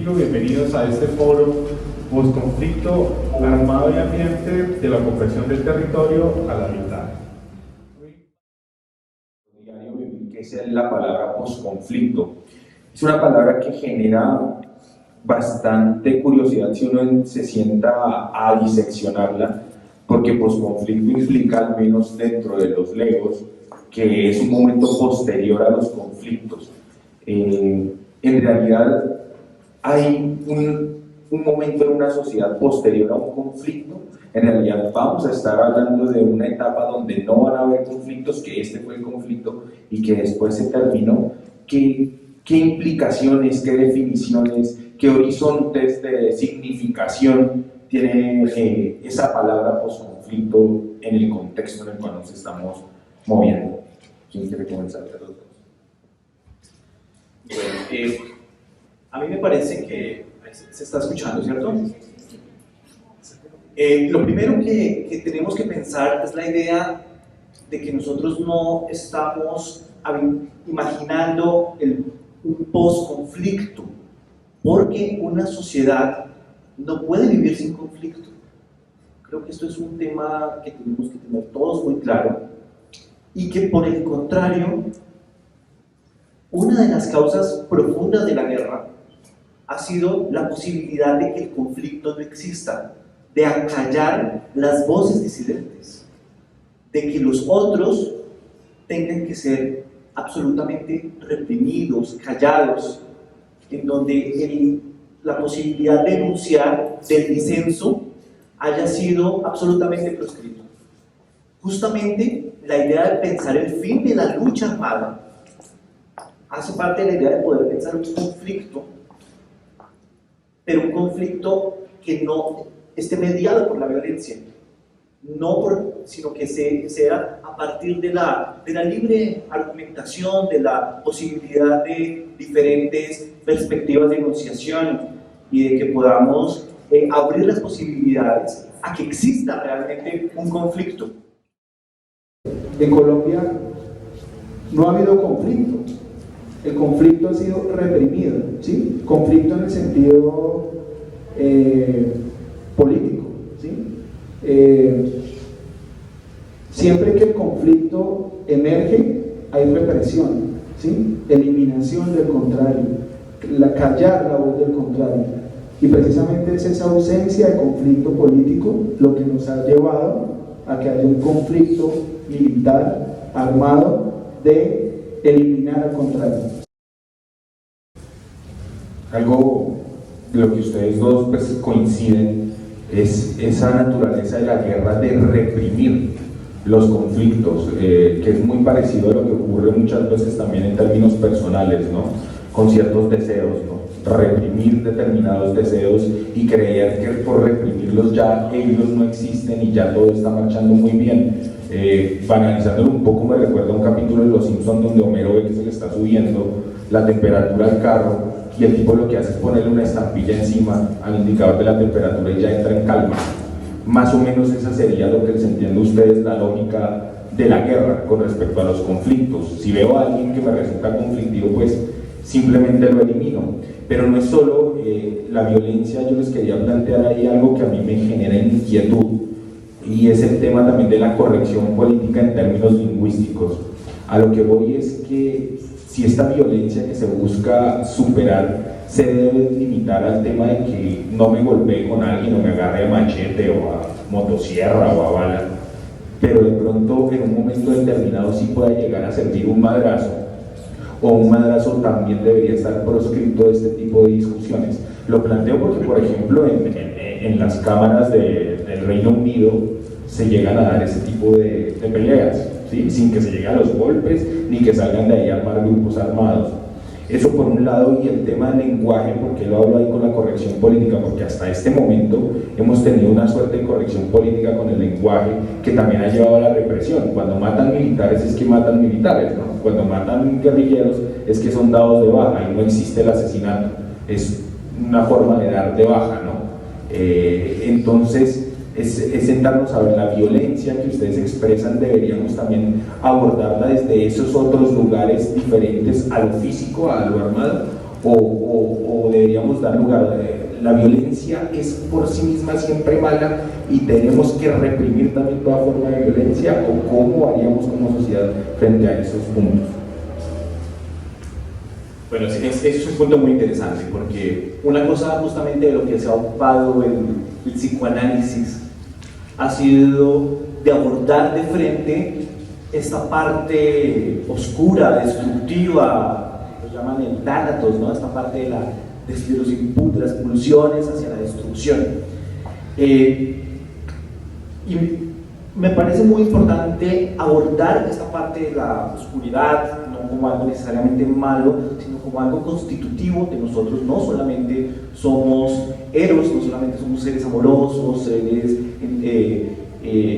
contigo, bienvenidos a este foro Postconflicto Armado y Ambiente de la Compresión del Territorio al Habitar. Que es la palabra posconflicto. Es una palabra que genera bastante curiosidad si uno se sienta a diseccionarla, porque posconflicto implica, al menos dentro de los legos, que es un momento posterior a los conflictos. En realidad hay un momento en una sociedad posterior a un conflicto. En realidad vamos a estar hablando de una etapa donde no van a haber conflictos, que este fue el conflicto y que después se terminó. ¿Qué implicaciones, qué definiciones, qué horizontes de significación tiene esa palabra posconflicto en el contexto en el cual nos estamos moviendo? ¿Quién quiere comenzar de los dos? Bueno, a mí me parece que se está escuchando, ¿cierto? Lo primero que tenemos que pensar es la idea de que nosotros no estamos imaginando un post-conflicto, porque una sociedad no puede vivir sin conflicto. Creo que esto es un tema que tenemos que tener todos muy claro, y que por el contrario, una de las causas profundas de la guerra ha sido la posibilidad de que el conflicto no exista, de acallar las voces disidentes, de que los otros tengan que ser absolutamente reprimidos, callados, en donde la posibilidad de enunciar del disenso haya sido absolutamente proscrito. Justamente la idea de pensar el fin de la lucha armada hace parte de la idea de poder pensar un conflicto, pero un conflicto que no esté mediado por la violencia, sino que sea a partir de la libre argumentación, de la posibilidad de diferentes perspectivas de enunciación y de que podamos abrir las posibilidades a que exista realmente un conflicto. En Colombia no ha habido conflicto. El conflicto ha sido reprimido, ¿sí? Conflicto en el sentido político, ¿sí? Siempre que el conflicto emerge, hay represión, ¿sí? Eliminación del contrario, callar la voz del contrario. Y precisamente es esa ausencia de conflicto político lo que nos ha llevado a que haya un conflicto militar armado de eliminar al contrario. Algo de lo que ustedes dos pues, coinciden es esa naturaleza de la guerra de reprimir los conflictos, que es muy parecido a lo que ocurre muchas veces también en términos personales, ¿no? Con ciertos deseos, ¿no? Reprimir determinados deseos y creer que por reprimirlos ya ellos no existen y ya todo está marchando muy bien. Banalizándolo un poco, me recuerda a un capítulo de Los Simpsons donde Homero ve que se le está subiendo la temperatura al carro y el tipo lo que hace es ponerle una estampilla encima al indicador de la temperatura y ya entra en calma. Más o menos esa sería lo que les entiende a ustedes la lógica de la guerra con respecto a los conflictos. Si veo a alguien que me resulta conflictivo, pues simplemente lo elimino. Pero no es solo la violencia, yo les quería plantear ahí algo que a mí me genera inquietud, y es el tema también de la corrección política en términos lingüísticos. A lo que voy es que si esta violencia que se busca superar se debe limitar al tema de que no me golpee con alguien o me agarre a machete o a motosierra o a bala, pero de pronto en un momento determinado sí pueda llegar a servir un madrazo, o un madrazo también debería estar proscrito de este tipo de discusiones. Lo planteo porque, por ejemplo, en las cámaras del Reino Unido se llegan a dar ese tipo de peleas, ¿sí? Sin que se llegue a los golpes ni que salgan de ahí a armar grupos armados. Eso por un lado, y el tema del lenguaje, porque lo hablo ahí con la corrección política, porque hasta este momento hemos tenido una suerte de corrección política con el lenguaje que también ha llevado a la represión. Cuando matan militares es que matan militares, ¿no? Cuando matan guerrilleros es que son dados de baja y no existe el asesinato, es una forma de dar de baja, ¿no? Entonces es sentarnos a ver la violencia que ustedes expresan, deberíamos también abordarla desde esos otros lugares diferentes a lo físico, a lo armado, o deberíamos dar lugar la violencia es por sí misma siempre mala y tenemos que reprimir también toda forma de violencia, o cómo haríamos como sociedad frente a esos puntos? Bueno, ese es un punto muy interesante, porque una cosa justamente de lo que se ha ocupado en el psicoanálisis ha sido de abordar de frente esta parte oscura, destructiva, lo llaman el tánatos, ¿no? Esta parte de los inputs, de las pulsiones hacia la destrucción. Y me parece muy importante abordar esta parte de la oscuridad, no como algo necesariamente malo, sino como algo constitutivo de nosotros. No solamente somos héroes, no solamente somos seres amorosos, seres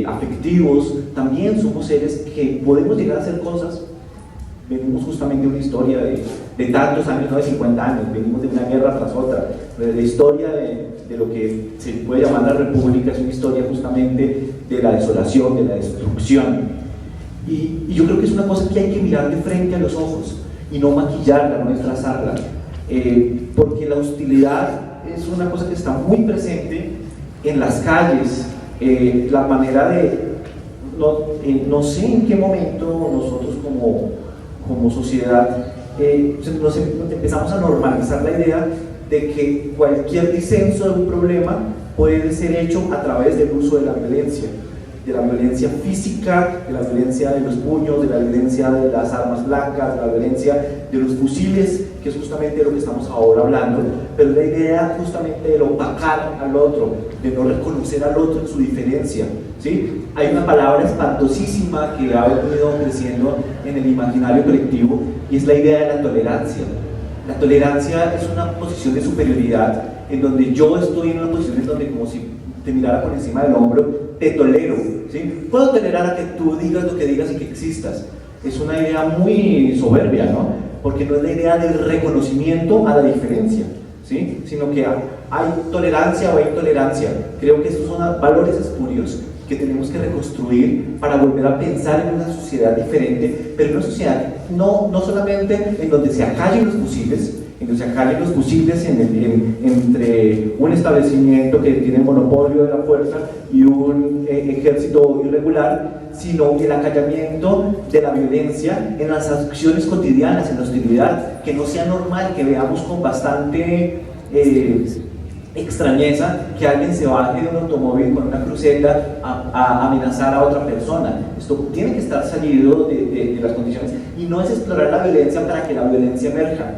afectivos, también somos seres que podemos llegar a hacer cosas. Venimos justamente de una historia de tantos años, no de 50 años, venimos de una guerra tras otra. La historia de lo que se puede llamar la República es una historia justamente de la desolación, de la destrucción. Y yo creo que es una cosa que hay que mirar de frente a los ojos y no maquillarla, no disfrazarla, porque la hostilidad es una cosa que está muy presente en las calles. La manera de, no sé en qué momento nosotros como sociedad nos empezamos a normalizar la idea de que cualquier disenso de un problema puede ser hecho a través del uso de la violencia física, de la violencia de los puños, de la violencia de las armas blancas, de la violencia de los fusiles, que es justamente de lo que estamos ahora hablando, pero la idea justamente de opacar al otro, de no reconocer al otro en su diferencia, ¿sí? Hay una palabra espantosísima que ha venido creciendo en el imaginario colectivo y es la idea de la tolerancia. La tolerancia es una posición de superioridad en donde yo estoy en una posición en donde, como si te mirara por encima del hombro, te tolero, ¿sí? Puedo tolerar a que tú digas lo que digas y que existas. Es una idea muy soberbia, ¿no? Porque no es la idea del reconocimiento a la diferencia, ¿sí? Sino que hay tolerancia o hay intolerancia. Creo que estos son valores espurios que tenemos que reconstruir para volver a pensar en una sociedad diferente, pero una sociedad no solamente en donde se acallen los fusiles, entre un establecimiento que tiene monopolio de la fuerza y un ejército irregular, sino el acallamiento de la violencia en las acciones cotidianas, en la hostilidad, que no sea normal, que veamos con bastante extrañeza que alguien se baje de un automóvil con una cruceta a amenazar a otra persona. Esto tiene que estar salido de las condiciones, y no es explorar la violencia para que la violencia emerja,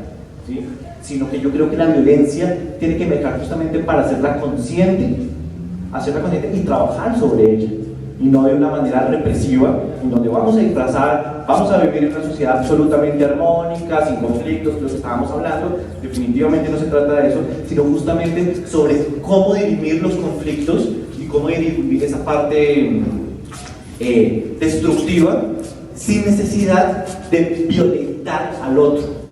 ¿sí? Sino que yo creo que la violencia tiene que emerger justamente para hacerla consciente y trabajar sobre ella, y no de una manera represiva, en donde vamos a disfrazar, vamos a vivir en una sociedad absolutamente armónica, sin conflictos, lo que estábamos hablando. Definitivamente no se trata de eso, sino justamente sobre cómo dirimir los conflictos y cómo dirimir esa parte destructiva sin necesidad de violentar al otro.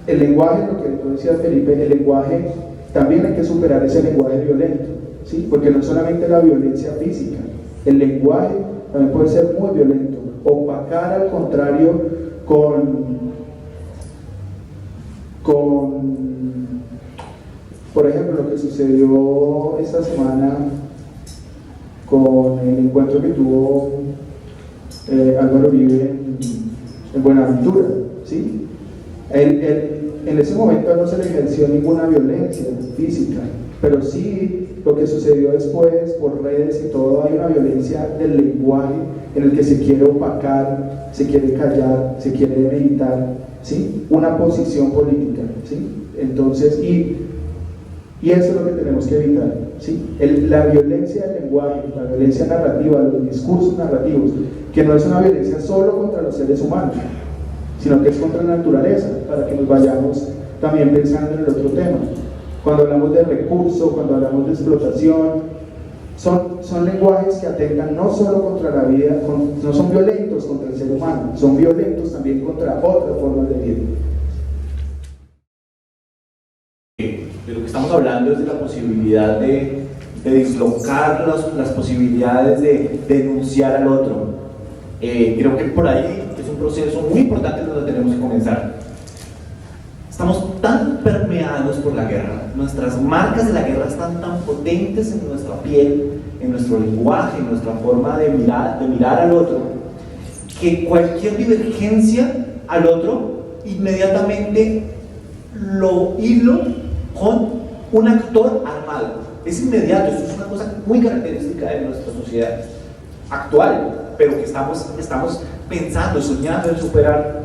El lenguaje, lo que tú decías, Felipe, el lenguaje, también hay que superar ese lenguaje violento, ¿sí? Porque no solamente la violencia física, el lenguaje también puede ser muy violento, opacar al contrario por ejemplo, lo que sucedió esta semana con el encuentro que tuvo Álvaro Uribe en Buenaventura, ¿sí? En ese momento no se le ejerció ninguna violencia física, pero sí lo que sucedió después por redes y todo, hay una violencia del lenguaje en el que se quiere opacar, se quiere callar, se quiere meditar, ¿sí? Una posición política, ¿sí? Entonces, y eso es lo que tenemos que evitar, ¿sí? La violencia del lenguaje, la violencia narrativa, los discursos narrativos, que no es una violencia solo contra los seres humanos, sino que es contra la naturaleza, para que nos vayamos también pensando en el otro tema. Cuando hablamos de recursos, cuando hablamos de explotación, son lenguajes que atentan no solo contra la vida, no son violentos contra el ser humano, son violentos también contra otras formas de vida. De lo que estamos hablando es de la posibilidad de dislocar las posibilidades de denunciar al otro. Creo que por ahí es un proceso muy importante donde tenemos que comenzar. Estamos tan permeados por la guerra, nuestras marcas de la guerra están tan potentes en nuestra piel, en nuestro lenguaje, en nuestra forma de mirar al otro, que cualquier divergencia al otro inmediatamente lo hilo con un actor armado. Es inmediato, esto es una cosa muy característica de nuestra sociedad actual, pero que estamos pensando, soñando en superar.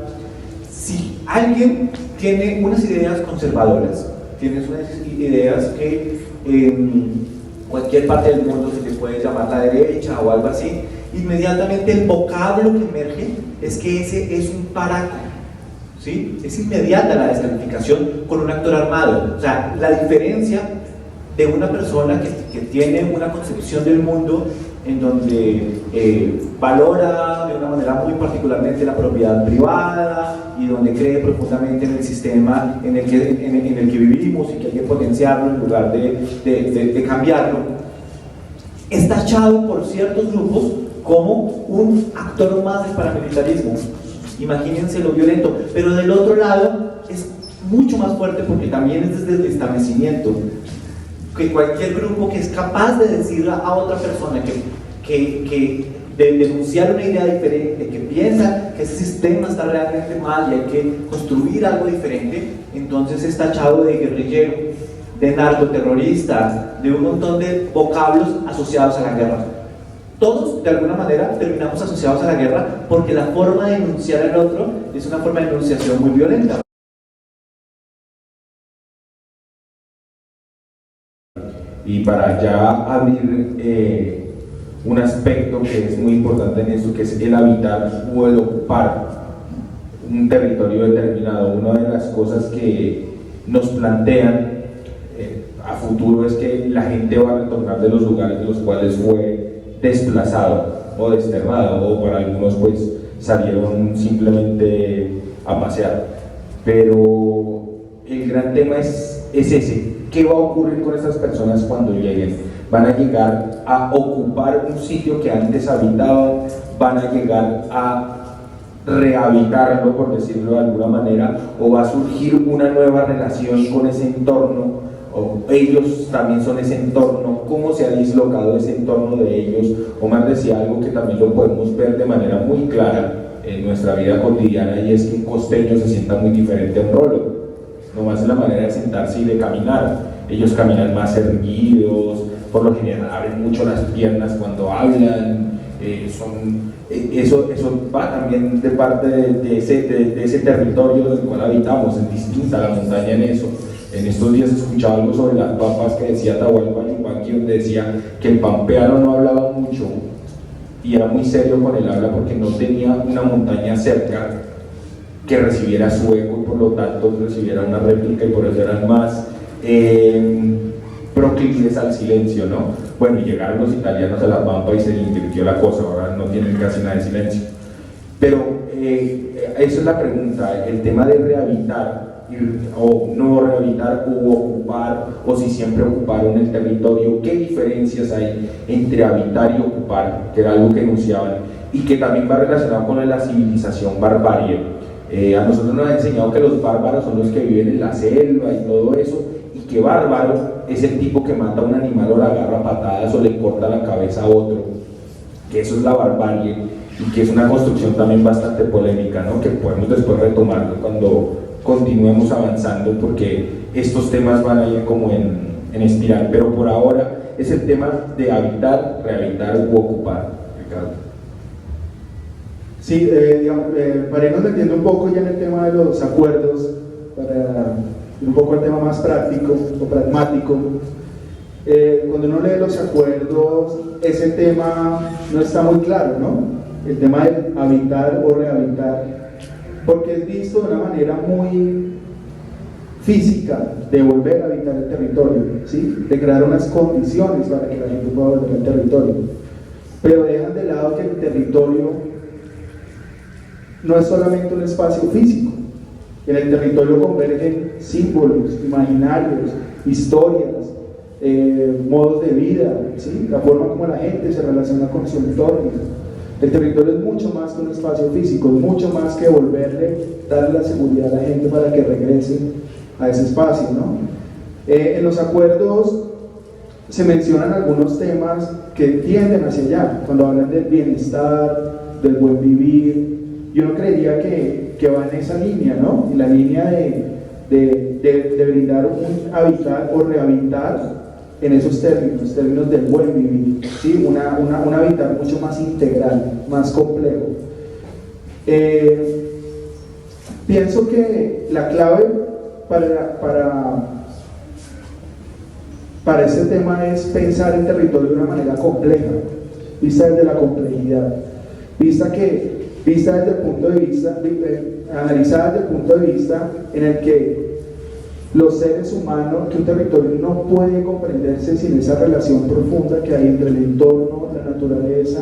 Si alguien tiene unas ideas conservadoras, tienes unas ideas que en cualquier parte del mundo se le puede llamar la derecha o algo así, inmediatamente el vocablo que emerge es que ese es un paraco, ¿sí? Es inmediata la descalificación con un actor armado. O sea, la diferencia de una persona que tiene una concepción del mundo en donde valora de una manera muy particularmente la propiedad privada y donde cree profundamente en el sistema en el que vivimos y que hay que potenciarlo en lugar de cambiarlo, es tachado por ciertos grupos como un actor más del paramilitarismo. Imagínense lo violento, pero del otro lado es mucho más fuerte porque también es desde el establecimiento, que cualquier grupo que es capaz de decirle a otra persona de denunciar una idea diferente, que piensa que ese sistema está realmente mal y hay que construir algo diferente, entonces es tachado de guerrillero, de narcoterrorista, de un montón de vocablos asociados a la guerra. Todos, de alguna manera, terminamos asociados a la guerra porque la forma de denunciar al otro es una forma de denunciación muy violenta. Y para ya abrir un aspecto que es muy importante en esto, que es el habitar o el ocupar un territorio determinado. Una de las cosas que nos plantean a futuro es que la gente va a retornar de los lugares de los cuales fue desplazado o desterrado, o para algunos pues salieron simplemente a pasear. Pero el gran tema es ese. ¿Qué va a ocurrir con esas personas cuando lleguen? ¿Van a llegar a ocupar un sitio que antes habitaban? ¿Van a llegar a rehabitarlo, por decirlo de alguna manera? ¿O va a surgir una nueva relación con ese entorno? ¿O ellos también son ese entorno? ¿Cómo se ha dislocado ese entorno de ellos? Omar decía algo que también lo podemos ver de manera muy clara en nuestra vida cotidiana, y es que un costeño se sienta muy diferente a un rolo. Nomás es la manera de sentarse y de caminar. Ellos caminan más erguidos, por lo general abren mucho las piernas cuando hablan. Eso va también de parte de ese territorio del cual habitamos. Es distinta la montaña en eso. En estos días escuchaba algo sobre las papas que decía Atahualpa Yupanqui, donde decía que el pampeano no hablaba mucho y era muy serio con el habla porque no tenía una montaña cerca que recibiera su eco y por lo tanto recibiera una réplica, y por eso eran más proclives al silencio, ¿no? Bueno, y llegaron los italianos a la Pampa y se invirtió la cosa, ahora no tienen casi nada de silencio. Pero esa es la pregunta, el tema de rehabilitar o no rehabilitar o ocupar, o si siempre ocuparon el territorio. ¿Qué diferencias hay entre habitar y ocupar? Que era algo que enunciaban y que también va relacionado con la civilización barbarie. A nosotros nos han enseñado que los bárbaros son los que viven en la selva y todo eso, y que bárbaro es el tipo que mata a un animal o le agarra a patadas o le corta la cabeza a otro, que eso es la barbarie, y que es una construcción también bastante polémica, ¿no? Que podemos después retomarlo cuando continuemos avanzando, porque estos temas van a ir como en espiral, pero por ahora es el tema de habitar, rehabilitar u ocupar. Ricardo. Sí, para irnos metiendo un poco ya en el tema de los acuerdos, para ir un poco al tema más práctico o pragmático. Cuando uno lee los acuerdos, ese tema no está muy claro, ¿no? El tema de habitar o rehabilitar, porque es visto de una manera muy física de volver a habitar el territorio, ¿sí? De crear unas condiciones para que la gente pueda volver al territorio, pero dejan de lado que el territorio no es solamente un espacio físico. En el territorio convergen símbolos, imaginarios, historias, modos de vida, ¿sí? La forma como la gente se relaciona con su entorno. El territorio es mucho más que un espacio físico, es mucho más que darle la seguridad a la gente para que regrese a ese espacio, ¿no? En los acuerdos se mencionan algunos temas que tienden hacia allá, cuando hablan del bienestar, del buen vivir. Yo no creería que va en esa línea, ¿no? En la línea de brindar un hábitat o rehabilitar en esos términos del buen vivir, ¿sí? un hábitat mucho más integral, más complejo. Pienso que la clave para este tema es pensar el territorio de una manera compleja, vista desde la complejidad, analizada desde el punto de vista en el que los seres humanos, que un territorio no puede comprenderse sin esa relación profunda que hay entre el entorno, la naturaleza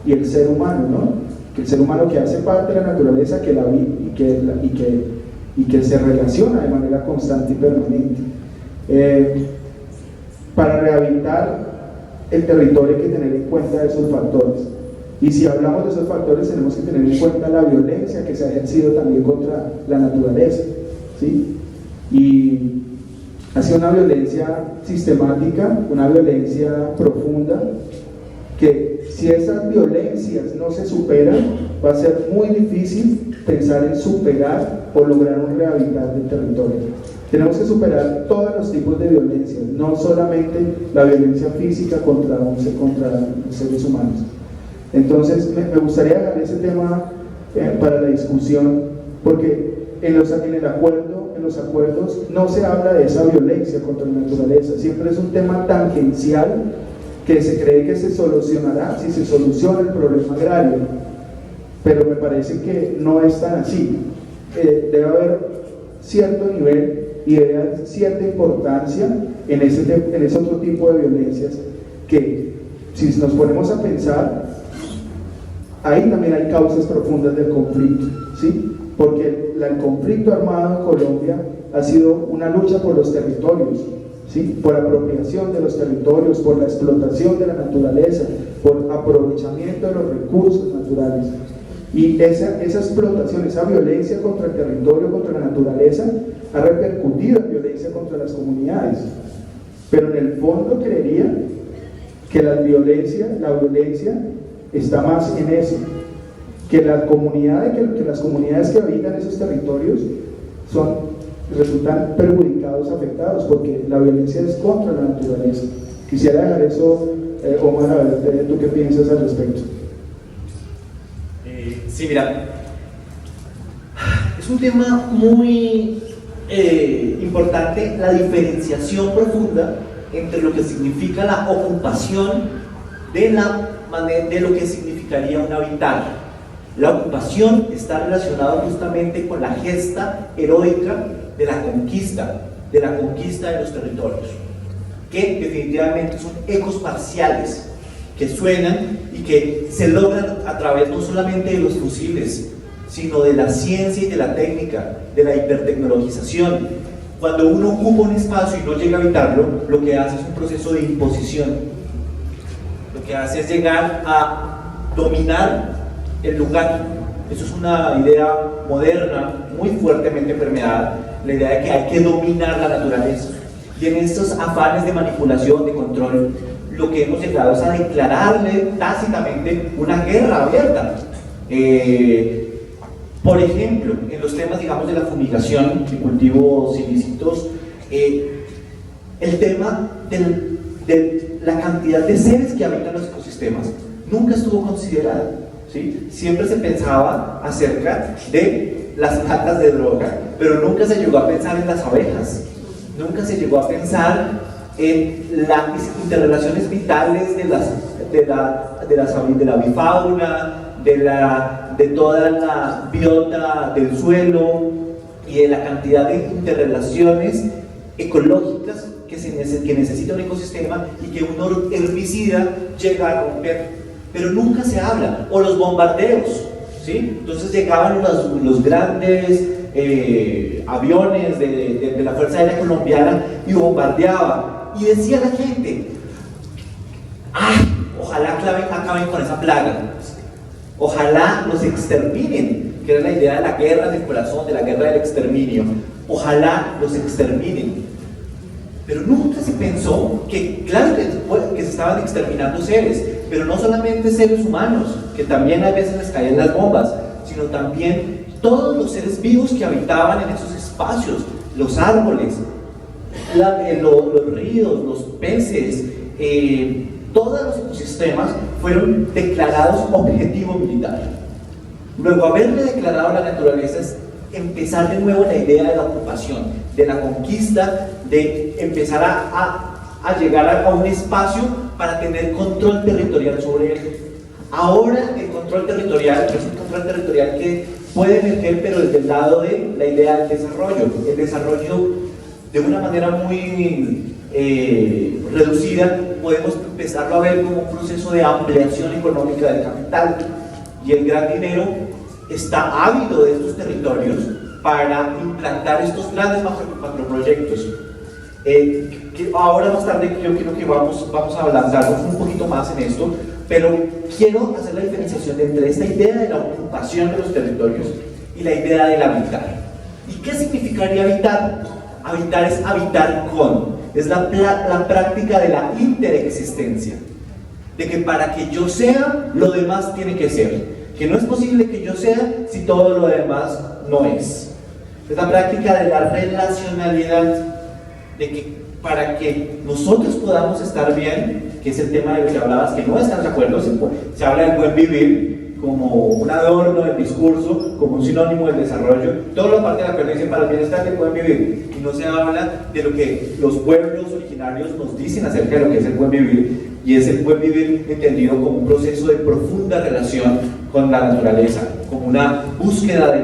y el ser humano, ¿no? Que el ser humano que hace parte de la naturaleza, que la vive y que se relaciona de manera constante y permanente. Para rehabilitar el territorio hay que tener en cuenta esos factores. Y si hablamos de esos factores, tenemos que tener en cuenta la violencia que se ha ejercido también contra la naturaleza, ¿sí? Y ha sido una violencia sistemática, una violencia profunda, que si esas violencias no se superan, va a ser muy difícil pensar en superar o lograr un rehabilitar del territorio. Tenemos que superar todos los tipos de violencia, no solamente la violencia física contra los seres humanos. Entonces, me gustaría dejar ese tema para la discusión, porque en los acuerdos no se habla de esa violencia contra la naturaleza, siempre es un tema tangencial que se cree que se solucionará si se soluciona el problema agrario, pero me parece que no es tan así. Debe haber cierto nivel y debe haber cierta importancia en ese otro tipo de violencias que, si nos ponemos a pensar, ahí también hay causas profundas del conflicto, ¿sí? Porque el conflicto armado en Colombia ha sido una lucha por los territorios, ¿sí? Por apropiación de los territorios, por la explotación de la naturaleza, por aprovechamiento de los recursos naturales. Y esa explotación, esa violencia contra el territorio, contra la naturaleza, ha repercutido en violencia contra las comunidades. Pero en el fondo creería que la violencia está más en eso, que las comunidades que habitan esos territorios resultan perjudicados, afectados, porque la violencia es contra la naturaleza. Quisiera dejar eso, Omar, a ver, ¿tú qué piensas al respecto? Sí, mira, es un tema muy importante, la diferenciación profunda entre lo que significa la ocupación de lo que significaría un habitar. La ocupación está relacionada justamente con la gesta heroica de la conquista de los territorios, que definitivamente son ecos parciales que suenan y que se logran a través no solamente de los fusiles, sino de la ciencia y de la técnica, de la hipertecnologización. Cuando uno ocupa un espacio y no llega a habitarlo, lo que hace es un proceso de imposición. Lo que hace es llegar a dominar el lugar. Eso es una idea moderna, muy fuertemente permeada, la idea de que hay que dominar la naturaleza. Y en estos afanes de manipulación, de control, lo que hemos llegado es a declararle tácitamente una guerra abierta. Por ejemplo, en los temas, digamos, de la fumigación de cultivos ilícitos, el tema de la cantidad de seres que habitan los ecosistemas nunca estuvo considerado, ¿sí? Siempre se pensaba acerca de las latas de droga, pero nunca se llegó a pensar en las abejas, nunca se llegó a pensar en las interrelaciones vitales de la bifauna, de toda la biota del suelo y de la cantidad de interrelaciones ecológicas que necesita un ecosistema y que un herbicida llega a romper, pero nunca se habla. O los bombardeos, ¿sí? Entonces llegaban los grandes aviones de la Fuerza Aérea Colombiana y bombardeaba, y decía la gente: ¡ay, ojalá acaben con esa plaga! Ojalá los exterminen, que era la idea de la guerra del corazón, de la guerra del exterminio. Ojalá los exterminen. Pero nunca se pensó que, claro que se estaban exterminando seres, pero no solamente seres humanos, que también a veces les caían las bombas, sino también todos los seres vivos que habitaban en esos espacios, los árboles, los ríos, los peces, todos los ecosistemas fueron declarados objetivo militar. Luego, haberle declarado a la naturaleza es empezar de nuevo la idea de la ocupación, de la conquista, de empezar a llegar a un espacio para tener control territorial sobre él. Ahora el control territorial es un control territorial que puede emerger, pero desde el lado de la idea del desarrollo. El desarrollo, de una manera muy reducida, podemos empezarlo a ver como un proceso de ampliación económica del capital, y el gran dinero está ávido de estos territorios para implantar estos grandes macroproyectos. Que ahora más tarde yo creo que vamos a adelantarnos un poquito más en esto, pero quiero hacer la diferenciación entre esta idea de la ocupación de los territorios y la idea del habitar. ¿Y qué significaría habitar? Habitar es habitar con, es la práctica de la interexistencia, de que para que yo sea, lo demás tiene que ser, que no es posible que yo sea si todo lo demás no es. Es la práctica de la relacionalidad, de que para que nosotros podamos estar bien, que es el tema de lo que hablabas, que no están de acuerdo, se habla del buen vivir como un adorno del discurso, como un sinónimo del desarrollo. Toda la parte de la acuerdo dice para el bienestar del buen vivir, y no se habla de lo que los pueblos originarios nos dicen acerca de lo que es el buen vivir, y es el buen vivir entendido como un proceso de profunda relación con la naturaleza, como una búsqueda de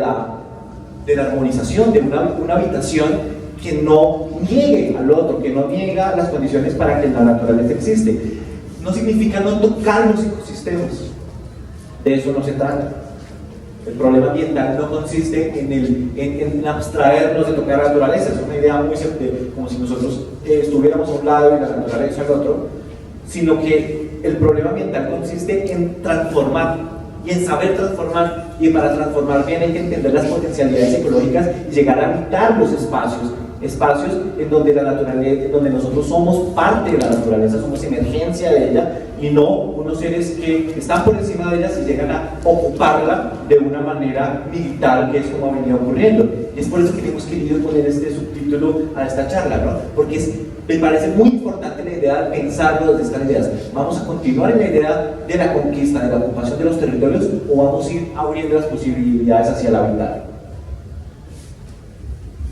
la armonización, de una habitación que no niegue al otro, que no niega las condiciones para que la naturaleza existe. No significa no tocar los ecosistemas, de eso no se trata. El problema ambiental no consiste en abstraernos de tocar la naturaleza, es una idea muy simple, como si nosotros estuviéramos a un lado y la naturaleza al otro, sino que el problema ambiental consiste en transformar y en saber transformar, y para transformar bien hay que entender las potencialidades ecológicas y llegar a habitar los espacios en donde la naturaleza, en donde nosotros somos parte de la naturaleza, somos emergencia de ella, y no unos seres que están por encima de ella y llegan a ocuparla de una manera militar, que es como ha venido ocurriendo. Y es por eso que hemos querido poner este subtítulo a esta charla, ¿no? Porque me parece muy importante la idea de pensarlo desde estas ideas. ¿Vamos a continuar en la idea de la conquista, de la ocupación de los territorios, o vamos a ir abriendo las posibilidades hacia el habitar?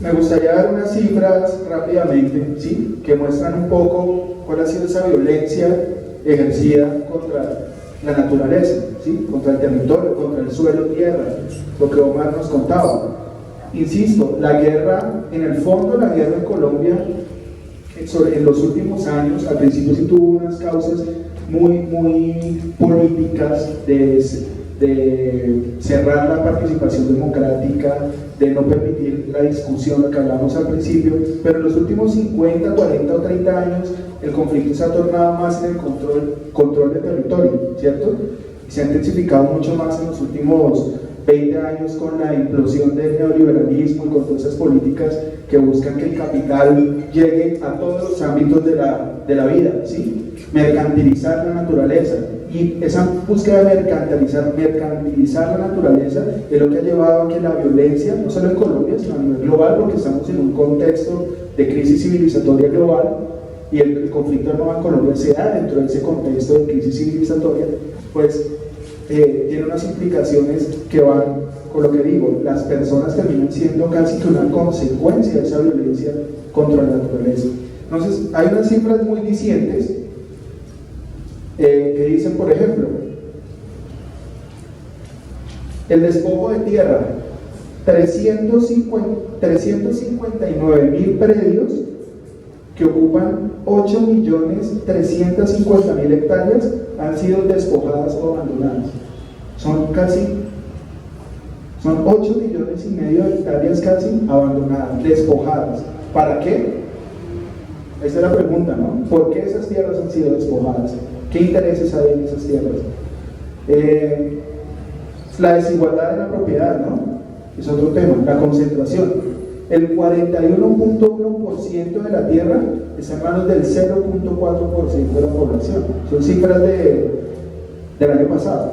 Me gustaría dar unas cifras rápidamente, ¿sí?, que muestran un poco cuál ha sido esa violencia ejercida contra la naturaleza, ¿sí?, contra el territorio, contra el suelo, tierra, lo que Omar nos contaba. Insisto, la guerra, en el fondo la guerra en Colombia, en los últimos años, al principio sí tuvo unas causas muy políticas de cerrar la participación democrática, de no permitir la discusión, lo que hablamos al principio, pero en los últimos 50, 40 o 30 años el conflicto se ha tornado más en el control de territorio, ¿cierto? Y se ha intensificado mucho más en los últimos 20 años con la implosión del neoliberalismo y con todas esas políticas que buscan que el capital llegue a todos los ámbitos de la vida, ¿sí? Mercantilizar la naturaleza. Y esa búsqueda de mercantilizar la naturaleza es lo que ha llevado a que la violencia, no solo en Colombia, sino a nivel global, porque estamos en un contexto de crisis civilizatoria global, y el conflicto armado en Colombia se da dentro de ese contexto de crisis civilizatoria, pues tiene unas implicaciones que van con lo que digo, las personas terminan siendo casi que una consecuencia de esa violencia contra la naturaleza. Entonces, hay unas cifras muy dicientes que dicen, por ejemplo, el despojo de tierra, 359.000 predios que ocupan 8.350.000 hectáreas han sido despojadas o abandonadas. Son 8,5 millones de hectáreas casi abandonadas, despojadas. ¿Para qué? Esa es la pregunta, ¿no? ¿Por qué esas tierras han sido despojadas? ¿Qué intereses hay en esas tierras? La desigualdad en la propiedad, ¿no? Es otro tema, la concentración. El 41.1% de la tierra está en manos del 0.4% de la población. Son cifras del año pasado.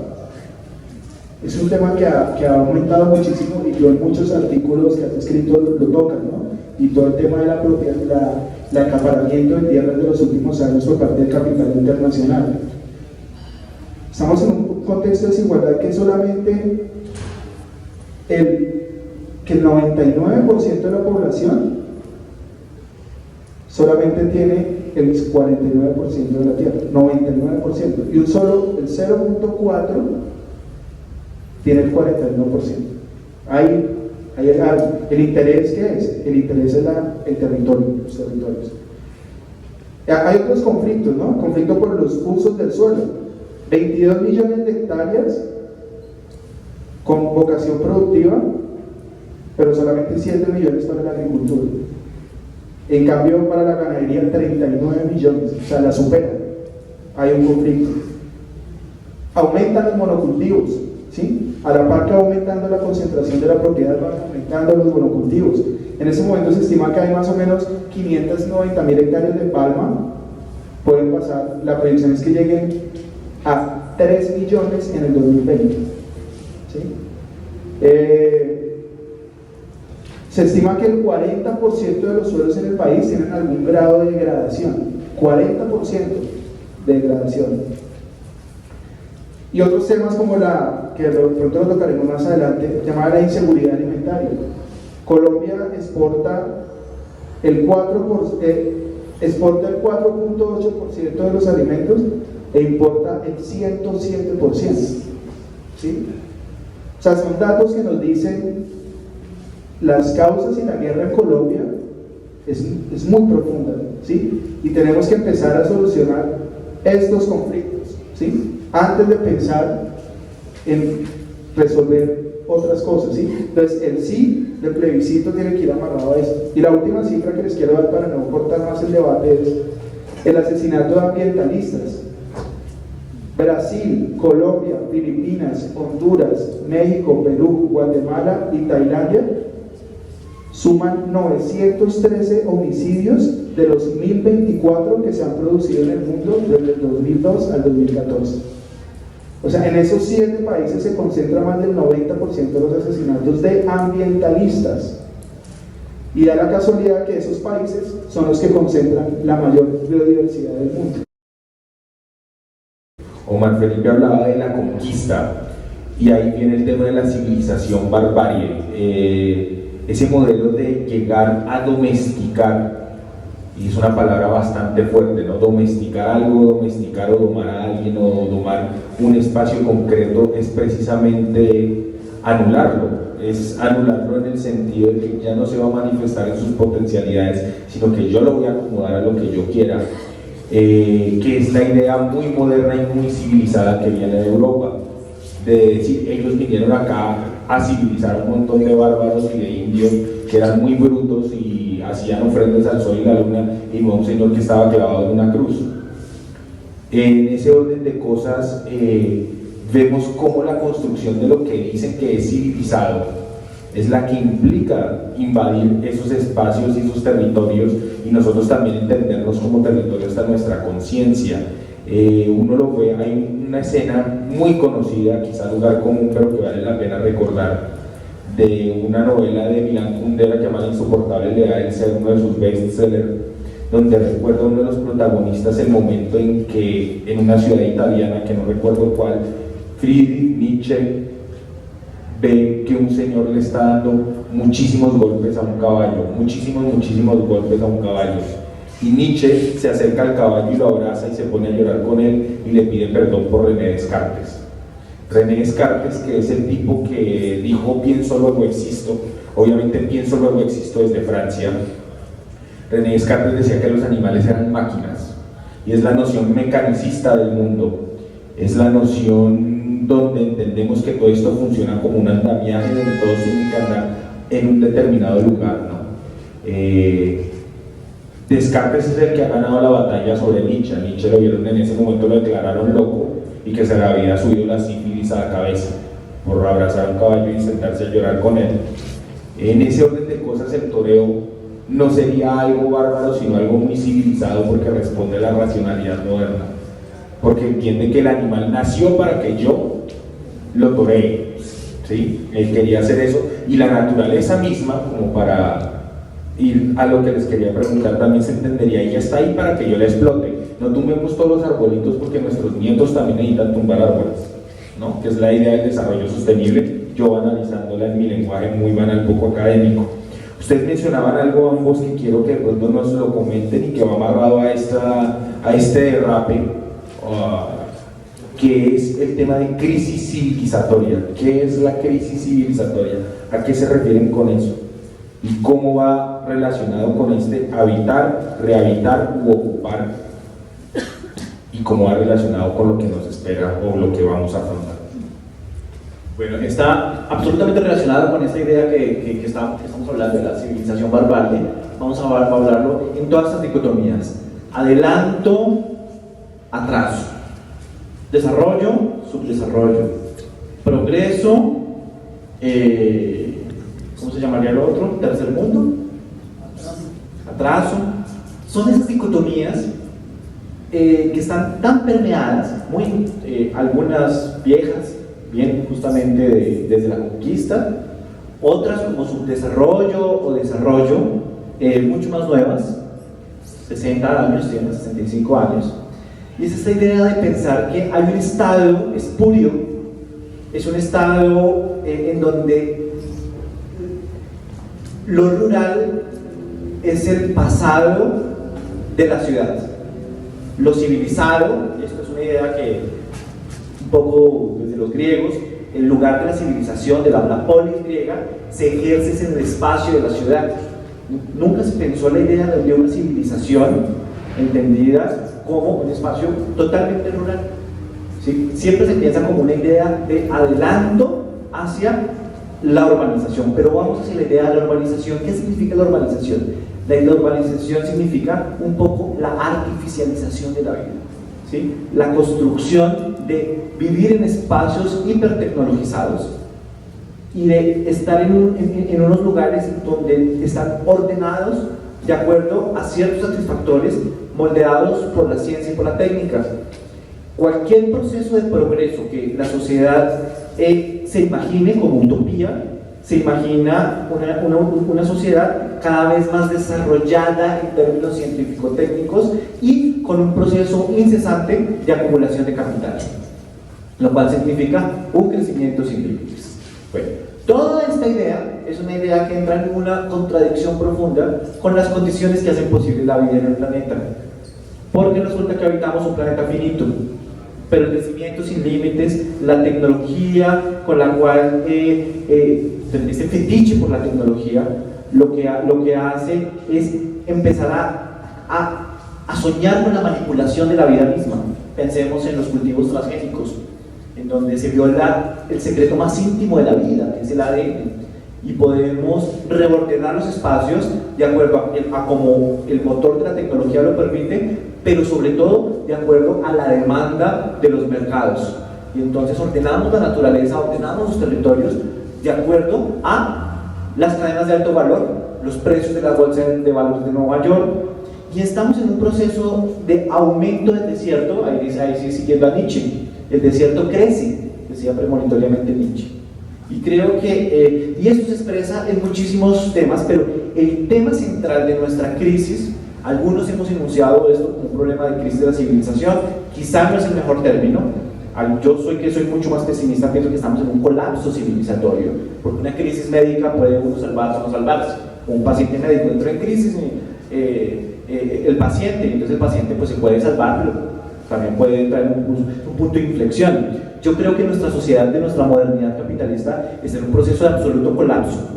Es un tema que ha aumentado muchísimo y yo en muchos artículos que has escrito lo tocan, ¿no? Y todo el tema de la propiedad, el acaparamiento de tierras de los últimos años por parte del capital internacional. Estamos en un contexto de desigualdad que solamente que el 99% de la población solamente tiene el 49% de la tierra, 99%, y el 0.4% tiene el 41%. Hay algo. ¿El interés qué es? El interés es el territorio, los territorios. Hay otros conflictos, ¿no? Conflicto por los usos del suelo. 22 millones de hectáreas con vocación productiva, pero solamente 7 millones para la agricultura. En cambio, para la ganadería, 39 millones, o sea, la supera. Hay un conflicto. Aumentan los monocultivos, ¿sí? A la par que va aumentando la concentración de la propiedad, van aumentando los monocultivos. En ese momento se estima que hay más o menos 590.000 hectáreas de palma. Pueden pasar, la proyección es que lleguen a 3 millones en el 2020. ¿Sí? Se estima que el 40% de los suelos en el país tienen algún grado de degradación. 40% de degradación. Y otros temas como que pronto lo tocaremos más adelante, llamada la inseguridad alimentaria. Colombia exporta el 4%, exporta el 4.8% de los alimentos e importa el 107%. ¿Sí? O sea, son datos que nos dicen las causas y la guerra en Colombia es muy profunda, ¿sí? Y tenemos que empezar a solucionar estos conflictos, ¿sí? Antes de pensar en resolver otras cosas, ¿sí? Entonces, el sí del plebiscito tiene que ir amarrado a esto. Y la última cifra que les quiero dar para no cortar más el debate es el asesinato de ambientalistas. Brasil, Colombia, Filipinas, Honduras, México, Perú, Guatemala y Tailandia suman 913 homicidios de los 1024 que se han producido en el mundo desde el 2002 al 2014. O sea, en esos 7 países se concentra más del 90% de los asesinatos de ambientalistas. Y da la casualidad que esos países son los que concentran la mayor biodiversidad del mundo. Omar Felipe hablaba de la conquista y ahí viene el tema de la civilización barbarie, ese modelo de llegar a domesticar, y es una palabra bastante fuerte, ¿no? Domesticar algo, domesticar o domar a alguien o domar un espacio concreto es precisamente anularlo, es anularlo en el sentido de que ya no se va a manifestar en sus potencialidades, sino que yo lo voy a acomodar a lo que yo quiera. Que es la idea muy moderna y muy civilizada que viene de Europa, de decir, ellos vinieron acá a civilizar a un montón de bárbaros y de indios que eran muy brutos y hacían ofrendas al sol y la luna y no a un señor que estaba clavado en una cruz. En ese orden de cosas vemos cómo la construcción de lo que dicen que es civilizado es la que implica invadir esos espacios y esos territorios, y nosotros también entendernos como territorio hasta nuestra conciencia. Uno lo ve, hay una escena muy conocida, quizá lugar común, pero que vale la pena recordar, de una novela de Milán Kundera llamada Insoportable Levedad del Ser, uno de sus bestsellers, donde recuerda uno de los protagonistas el momento en que en una ciudad italiana, que no recuerdo cuál, Friedrich Nietzsche ve que un señor le está dando muchísimos golpes a un caballo, muchísimos golpes a un caballo, y Nietzsche se acerca al caballo y lo abraza y se pone a llorar con él y le pide perdón por René Descartes. René Descartes, que es el tipo que dijo pienso luego existo, obviamente pienso luego existo desde Francia. René Descartes decía que los animales eran máquinas, y es la noción mecanicista del mundo, es la noción donde entendemos que todo esto funciona como un andamiaje, donde todos tienen que andar en un determinado lugar, ¿no? Descartes es el que ha ganado la batalla sobre Nietzsche. Nietzsche lo vieron en ese momento, lo declararon loco y que se le había subido la sífilis a la cabeza. por abrazar a un caballo y sentarse a llorar con él. En ese orden de cosas, el toreo no sería algo bárbaro, sino algo muy civilizado, porque responde a la racionalidad moderna, porque entiende que el animal nació para que yo lo toree, ¿sí? Él quería hacer eso, y la naturaleza misma, como para ir a lo que les quería preguntar, también se entendería, ella está ahí para que yo la explote. No tumbemos todos los arbolitos porque nuestros nietos también necesitan tumbar árboles, ¿no? Que es la idea del desarrollo sostenible, yo analizándola en mi lenguaje muy banal, poco académico. Ustedes mencionaban algo ambos que quiero que de pronto nos lo comenten y que va amarrado a este derrape, que es el tema de crisis civilizatoria. ¿Qué es la crisis civilizatoria? ¿A qué se refieren con eso? ¿Y cómo va relacionado con este habitar, rehabitar u ocupar? ¿Y cómo va relacionado con lo que nos espera o lo que vamos a afrontar? Bueno, está absolutamente relacionado con esta idea que estamos hablando de la civilización barbarie. Vamos a hablarlo en todas estas dicotomías: adelanto, atraso, desarrollo, subdesarrollo, progreso, ¿cómo se llamaría el otro? Tercer mundo, atraso. Son esas dicotomías que están tan permeadas, algunas viejas, bien justamente desde la conquista, otras como subdesarrollo o desarrollo, mucho más nuevas, 60 años, tienen 65 años, y es esta idea de pensar que hay un estado espurio, es un estado en donde lo rural es el pasado de la ciudad, lo civilizado, y esto es una idea que un poco desde los griegos, el lugar de la civilización, de la polis griega, se ejerce en el espacio de la ciudad. Nunca se pensó la idea de una civilización entendida como un espacio totalmente rural. ¿Sí? Siempre se piensa como una idea de adelanto hacia la urbanización, pero vamos hacia la idea de la urbanización. ¿Qué significa la urbanización? La urbanización significa un poco la artificialización de la vida, ¿sí? La construcción de vivir en espacios hipertecnologizados y de estar en unos lugares donde están ordenados de acuerdo a ciertos satisfactores moldeados por la ciencia y por la técnica. Cualquier proceso de progreso que la sociedad se imagine como utopía, se imagina una sociedad cada vez más desarrollada en términos científico-técnicos y con un proceso incesante de acumulación de capital, lo cual significa un crecimiento sin límites. Bueno, toda esta idea es una idea que entra en una contradicción profunda con las condiciones que hacen posible la vida en el planeta, porque resulta que habitamos un planeta finito, pero el crecimiento sin límites, la tecnología con la cual este fetiche por la tecnología, lo que hace es empezar a soñar con la manipulación de la vida misma. Pensemos en los cultivos transgénicos, en donde se viola el secreto más íntimo de la vida, que es el ADN, y podemos reordenar los espacios de acuerdo a como el motor de la tecnología lo permite, pero sobre todo de acuerdo a la demanda de los mercados. Y entonces ordenamos la naturaleza, ordenamos los territorios de acuerdo a las cadenas de alto valor, los precios de la bolsa de valores de Nueva York, y estamos en un proceso de aumento del desierto. Ahí sí siguiendo a Nietzsche, el desierto crece, decía premonitoriamente Nietzsche. Y creo que, y esto se expresa en muchísimos temas, pero el tema central de nuestra crisis, algunos hemos enunciado esto como un problema de crisis de la civilización, quizá no es el mejor término. Yo soy mucho más pesimista, pienso que estamos en un colapso civilizatorio, porque una crisis médica puede uno salvarse o no salvarse. Un paciente médico entra en crisis, el paciente, entonces el paciente pues se puede salvar, pero también puede entrar en un punto de inflexión. Yo creo que nuestra sociedad, de nuestra modernidad capitalista, está en un proceso de absoluto colapso.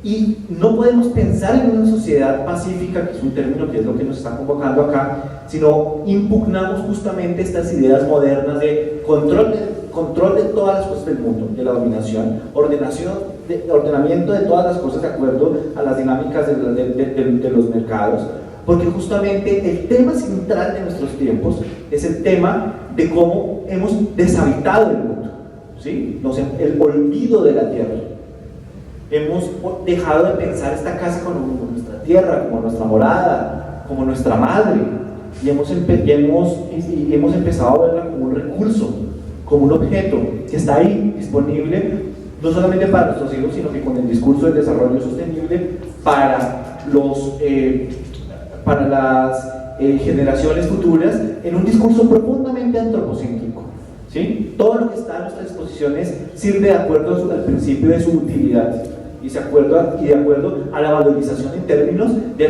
Y no podemos pensar en una sociedad pacífica, que es un término que es lo que nos está convocando acá, sino impugnamos justamente estas ideas modernas de control de todas las cosas del mundo, de la dominación, ordenamiento de todas las cosas de acuerdo a las dinámicas de los mercados, porque justamente el tema central de nuestros tiempos es el tema de cómo hemos deshabitado el mundo. ¿sí? El olvido de la tierra. Hemos dejado de pensar esta casa como nuestra tierra, como nuestra morada, como nuestra madre, y hemos empezado a verla como un recurso, como un objeto que está ahí disponible, no solamente para nuestros hijos, sino que con el discurso del desarrollo sostenible para las generaciones futuras, en un discurso profundamente antropocéntrico, ¿sí? Todo lo que está a nuestras disposiciones sirve de acuerdo al principio de su utilidad y de acuerdo a la valorización en términos de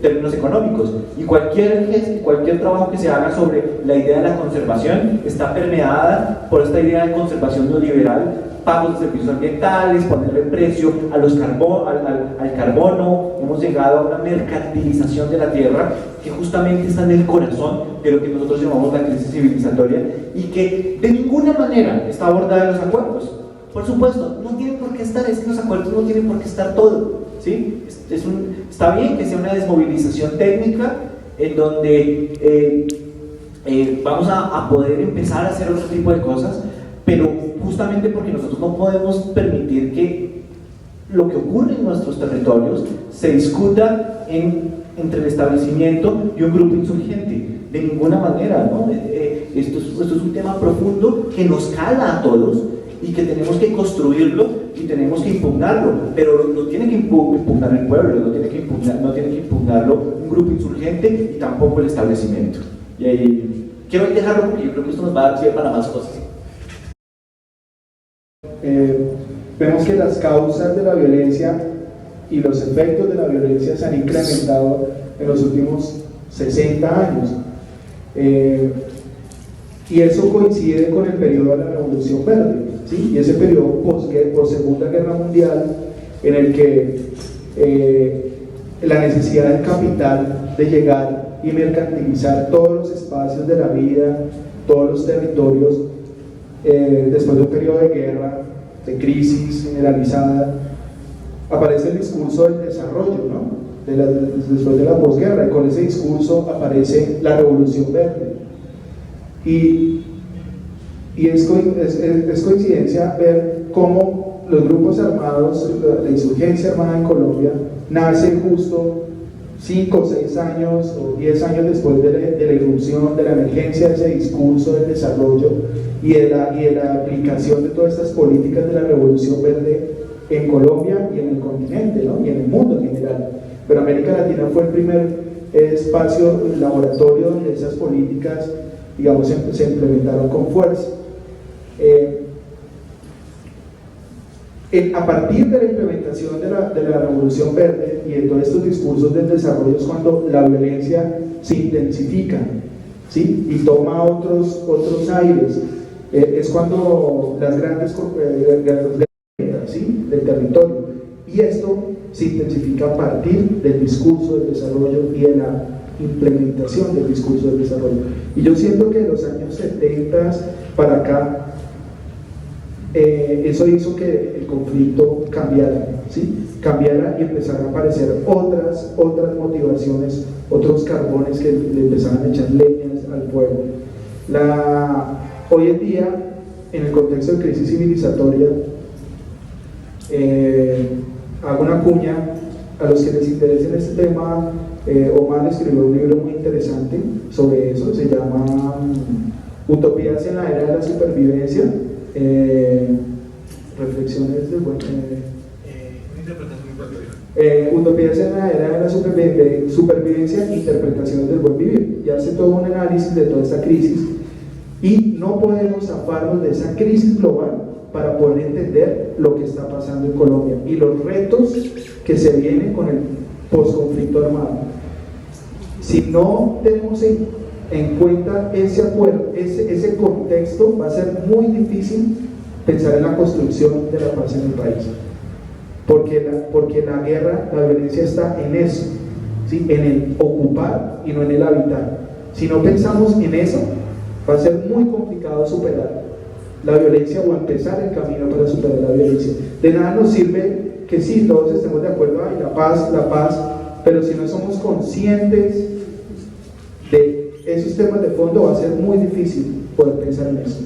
términos económicos, y cualquier trabajo que se haga sobre la idea de la conservación está permeada por esta idea de conservación neoliberal, pagos de servicios ambientales, ponerle precio al carbono. Hemos llegado a una mercantilización de la tierra que justamente está en el corazón de lo que nosotros llamamos la crisis civilizatoria y que de ninguna manera está abordada en los acuerdos. Por supuesto, no tienen por qué estar, es que los acuerdos no tienen por qué estar todo, ¿sí? Está bien que sea una desmovilización técnica en donde vamos a poder empezar a hacer otro tipo de cosas, pero justamente porque nosotros no podemos permitir que lo que ocurre en nuestros territorios se discuta entre el establecimiento y un grupo insurgente. De ninguna manera, ¿no? Esto es un tema profundo que nos cala a todos y que tenemos que construirlo y tenemos que impugnarlo, pero lo tiene que impugnar el pueblo, no tiene que impugnarlo un grupo insurgente y tampoco el establecimiento. Y ahí quiero dejarlo porque yo creo que esto nos va a dar pie para más cosas. Vemos que las causas de la violencia y los efectos de la violencia se han incrementado en los últimos 60 años. Y eso coincide con el periodo de la Revolución Verde, ¿sí? Y ese periodo post Segunda Guerra Mundial, en el que la necesidad del capital de llegar y mercantilizar todos los espacios de la vida, todos los territorios, después de un periodo de guerra, de crisis generalizada, aparece el discurso del desarrollo, ¿no? Después de la posguerra, y con ese discurso aparece la Revolución Verde. Y es coincidencia ver cómo los grupos armados, la insurgencia armada en Colombia, nace justo 5 o 6 años o 10 años después de la irrupción, de la emergencia de ese discurso del desarrollo y de la aplicación de todas estas políticas de la Revolución Verde en Colombia y en el continente, ¿no? Y en el mundo en general. Pero América Latina fue el primer espacio, laboratorio donde esas políticas, digamos, se implementaron con fuerza. A partir de la implementación de la Revolución Verde y de todos estos discursos del desarrollo es cuando la violencia se intensifica, ¿sí? Y toma otros aires. Es cuando las grandes guerras, ¿sí? Del territorio, y esto se intensifica a partir del discurso del desarrollo y de la implementación del discurso del desarrollo. Y yo siento que de los años 70 para acá eso hizo que el conflicto cambiara, ¿sí? Cambiara y empezaran a aparecer otras motivaciones, otros carbones que le empezaban a echar leñas al fuego. Hoy en día, en el contexto de crisis civilizatoria, hago una cuña a los que les interese este tema. Omar escribió un libro muy interesante sobre eso, se llama Utopías en la era de la supervivencia, reflexiones del buen Utopías en la era de la supervivencia, interpretaciones del buen vivir, y hace todo un análisis de toda esta crisis, y no podemos zafarnos de esa crisis global para poder entender lo que está pasando en Colombia y los retos que se vienen con el posconflicto armado. Si no tenemos en cuenta ese acuerdo, ese contexto, va a ser muy difícil pensar en la construcción de la paz en el país, porque la guerra, la violencia está en eso, ¿sí? En el ocupar y no en el habitar. Si no pensamos en eso, va a ser muy complicado superar la violencia o empezar el camino para superar la violencia. De nada nos sirve que sí, todos estemos de acuerdo, ay, la paz, pero si no somos conscientes de esos temas de fondo, va a ser muy difícil poder pensar en eso.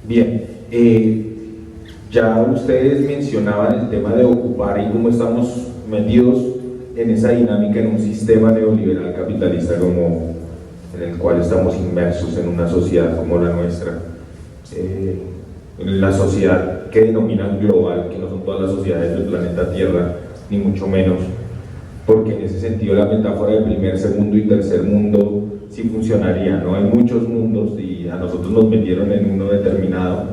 Bien, ya ustedes mencionaban el tema de ocupar y cómo estamos metidos en esa dinámica en un sistema neoliberal capitalista como en el cual estamos inmersos en una sociedad como la nuestra, en la sociedad que denominan global, que no son todas las sociedades del planeta Tierra, ni mucho menos, porque en ese sentido la metáfora de primer, segundo y tercer mundo sí funcionaría, ¿no? Hay muchos mundos y a nosotros nos metieron en uno determinado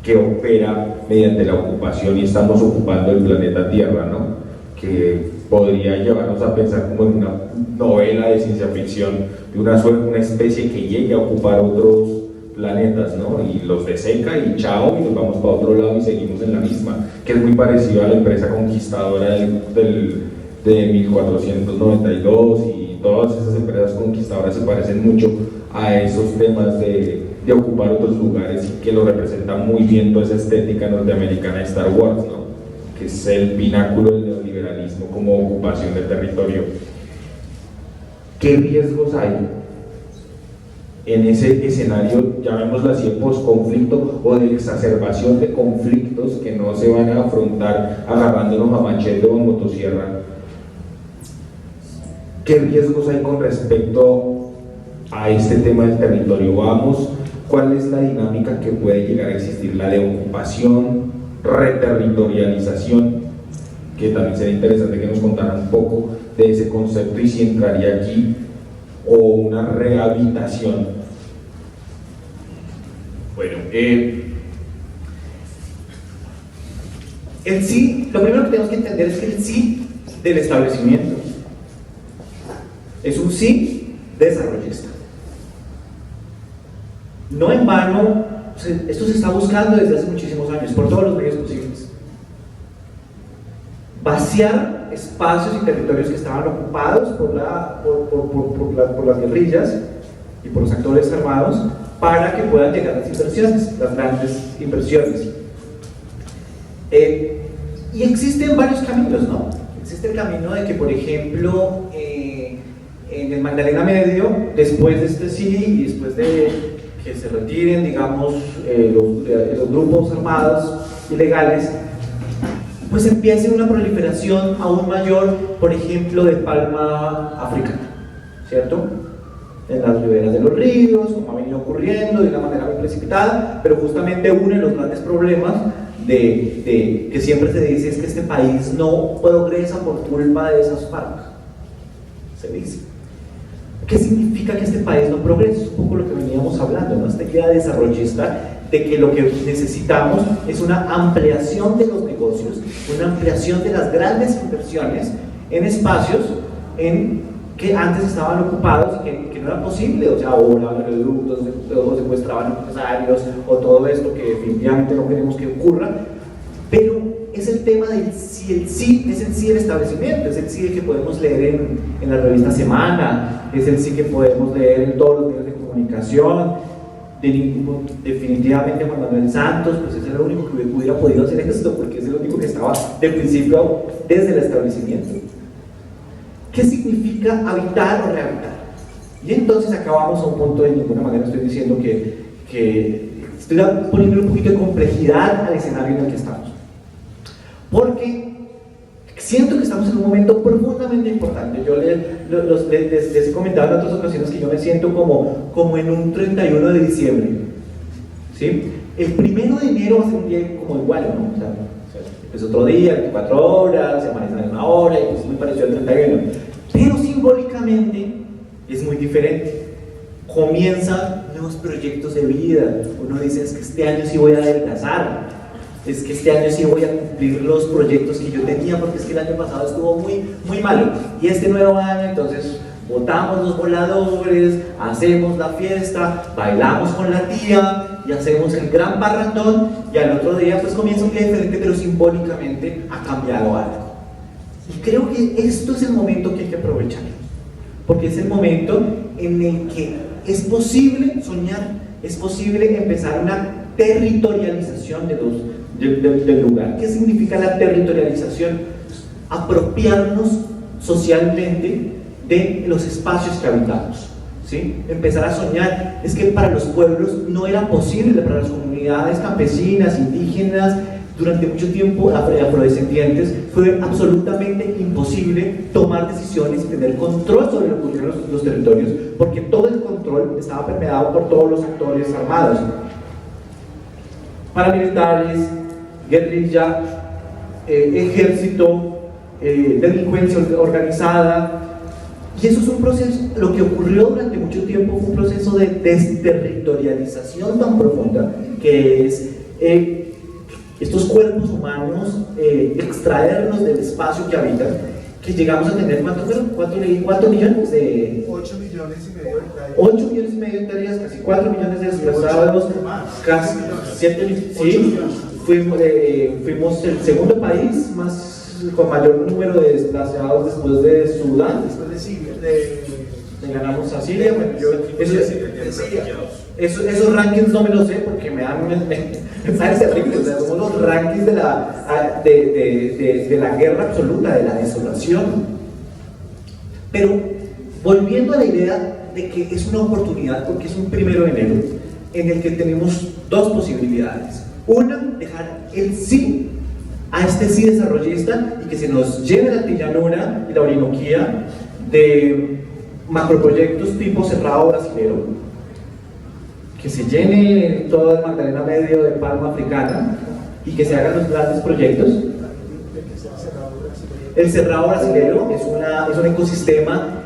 que opera mediante la ocupación y estamos ocupando el planeta Tierra, ¿no? Que podría llevarnos a pensar como en una novela de ciencia ficción de una especie que llegue a ocupar otros planetas, ¿no? Y los deseca y chao, y nos vamos para otro lado y seguimos en la misma, que es muy parecido a la empresa conquistadora de 1492, y todas esas empresas conquistadoras se parecen mucho a esos temas de ocupar otros lugares, y que lo representa muy bien toda esa estética norteamericana de Star Wars, ¿no? Que es el pináculo del neoliberalismo como ocupación de territorio. ¿Qué riesgos hay en ese escenario, llamémoslo así, de posconflicto o de exacerbación de conflictos que no se van a afrontar agarrándonos a machete o a motosierra? ¿Qué riesgos hay con respecto a este tema del territorio? ¿Cuál es la dinámica que puede llegar a existir? La de ocupación, reterritorialización, que también sería interesante que nos contaran un poco de ese concepto y si entraría aquí, o una rehabilitación. Bueno, el sí, lo primero que tenemos que entender es que el sí del establecimiento es un sí desarrollista. No en vano, esto se está buscando desde hace muchísimos años, por todos los medios posibles. Vaciar espacios y territorios que estaban ocupados por las guerrillas y por los actores armados para que puedan llegar las inversiones, las grandes inversiones. Y existen varios caminos, ¿no? Existe el camino de que, por ejemplo, en el Magdalena Medio, después de este sí y después de que se retiren, digamos, los grupos armados ilegales, pues empiece una proliferación aún mayor, por ejemplo, de palma africana, ¿cierto? En las riberas de los ríos, como ha venido ocurriendo de una manera muy precipitada, pero justamente uno de los grandes problemas que siempre se dice es que este país no progresa por culpa de esas FARC, se dice. ¿Qué significa que este país no progrese? Es un poco lo que veníamos hablando, ¿no? Esta idea desarrollista de que lo que necesitamos es una ampliación de los negocios, una ampliación de las grandes inversiones en espacios que antes estaban ocupados y que no era posible, o sea, o gasoductos, o secuestraban empresarios, o todo esto que definitivamente no queremos que ocurra, pero es el tema del sí, el sí es el sí del establecimiento, es el sí que podemos leer en la revista Semana, es el sí que podemos leer en todos los medios de comunicación. Definitivamente Juan Manuel Santos, pues es el único que hubiera podido hacer esto, porque es el único que estaba del principio desde el establecimiento. ¿Qué significa habitar o rehabilitar? Y entonces acabamos a un punto, de ninguna manera estoy diciendo que estoy poniendo un poquito de complejidad al escenario en el que estamos, porque siento que estamos en un momento profundamente importante. Yo les he comentado en otras ocasiones que yo me siento como en un 31 de diciembre, ¿sí? El 1 de enero va a ser un día como igual, ¿no? O sea, es otro día, 24 horas, se amanece en una hora, y pues es muy parecido al 31. Pero simbólicamente es muy diferente. Comienzan nuevos proyectos de vida. Uno dice, es que este año sí voy a adelgazar, es que este año sí voy a cumplir los proyectos que yo tenía, porque es que el año pasado estuvo muy malo. Y este nuevo año, entonces, botamos los voladores, hacemos la fiesta, bailamos con la tía y hacemos el gran parrandón, y al otro día pues comienza un día diferente, pero simbólicamente ha cambiado algo. Y creo que esto es el momento que hay que aprovechar, porque es el momento en el que es posible soñar, es posible empezar una territorialización del lugar. ¿Qué significa la territorialización? Apropiarnos socialmente de los espacios que habitamos, ¿sí? Empezar a soñar. Es que para los pueblos no era posible, para las comunidades campesinas, indígenas, durante mucho tiempo afrodescendientes, fue absolutamente imposible tomar decisiones y tener control sobre lo que ocurría en los territorios, porque todo el control estaba permeado por todos los actores armados, paramilitares, guerrilla, ejército, delincuencia organizada. Y eso es un proceso, lo que ocurrió durante mucho tiempo fue un proceso de desterritorialización tan profunda, que es estos cuerpos humanos extraernos del espacio que habitan, que llegamos a tener, ¿cuánto millones? 8 millones y medio de hectáreas. 8 millones y medio de hectáreas, casi 4 millones de desplazados, casi 7 millones. Sí, fuimos el segundo país con mayor número de desplazados después de Sudán. Después de Siria, Le ganamos a Siria. Bueno, esos rankings no me los sé porque me parece terrible. O sea, somos los rankings de la guerra absoluta, de la desolación. Pero volviendo a la idea de que es una oportunidad, porque es un 1 de enero en el que tenemos dos posibilidades. Una, dejar el sí a este sí desarrollista y que se nos llene la Tillanura y la Orinoquía de macroproyectos tipo Cerrado Brasilero, que se llene todo el Magdalena Medio de palma africana y que se hagan los grandes proyectos. El Cerrado Brasilero es un ecosistema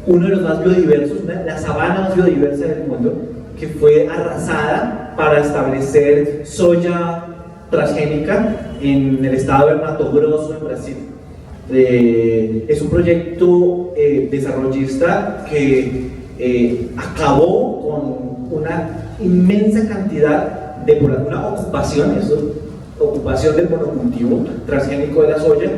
uno de los más biodiversos, la sabana más biodiversa del mundo, que fue arrasada para establecer soya transgénica en el estado de Mato Grosso, en Brasil. Es un proyecto desarrollista que acabó con una inmensa cantidad de una ocupación del monocultivo transgénico de la soya,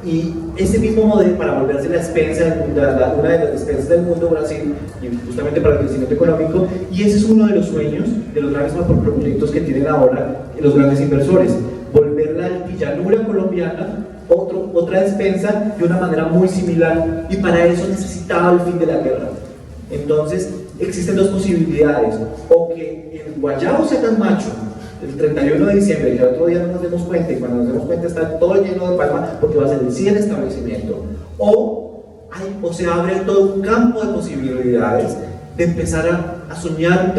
y ese mismo modelo, para volverse la despensa una de las despensas del mundo, Brasil, y justamente para el crecimiento económico. Y ese es uno de los sueños de los grandes macroproyectos que tienen ahora los grandes inversores: volver la altillanura colombiana otra despensa de una manera muy similar, y para eso necesitaba el fin de la guerra. Entonces existen dos posibilidades: o que el guayabo sea tan macho el 31 de diciembre, que el otro día no nos demos cuenta, y cuando nos demos cuenta está todo lleno de palma, porque va a ser el sí del establecimiento, o se abre todo un campo de posibilidades de empezar a soñar un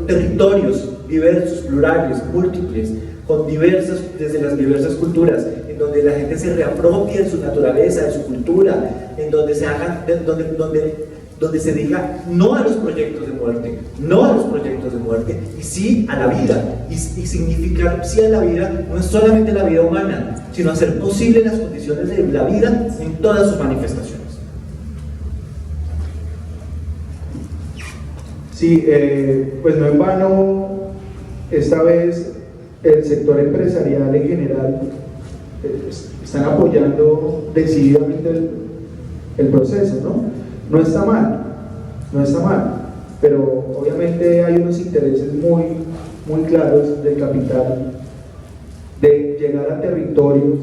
territorios diversos, plurales, múltiples, desde las diversas culturas, en donde la gente se reapropie de su naturaleza, de su cultura, en donde se hagan, donde se diga no a los proyectos de muerte, y sí a la vida. Y significar sí a la vida no es solamente la vida humana, sino hacer posible las condiciones de la vida en todas sus manifestaciones. Sí, pues no en vano, esta vez el sector empresarial en general están apoyando decididamente el proceso, ¿no? No está mal, pero obviamente hay unos intereses muy claros del capital de llegar a territorios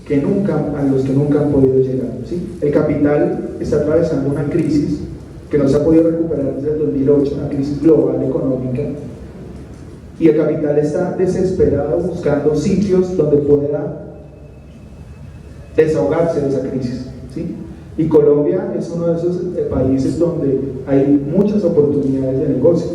a los que nunca han podido llegar, ¿sí? El capital está atravesando una crisis que no se ha podido recuperar desde el 2008, una crisis global económica, y el capital está desesperado buscando sitios donde pueda desahogarse de esa crisis, ¿sí? Y Colombia es uno de esos países donde hay muchas oportunidades de negocio,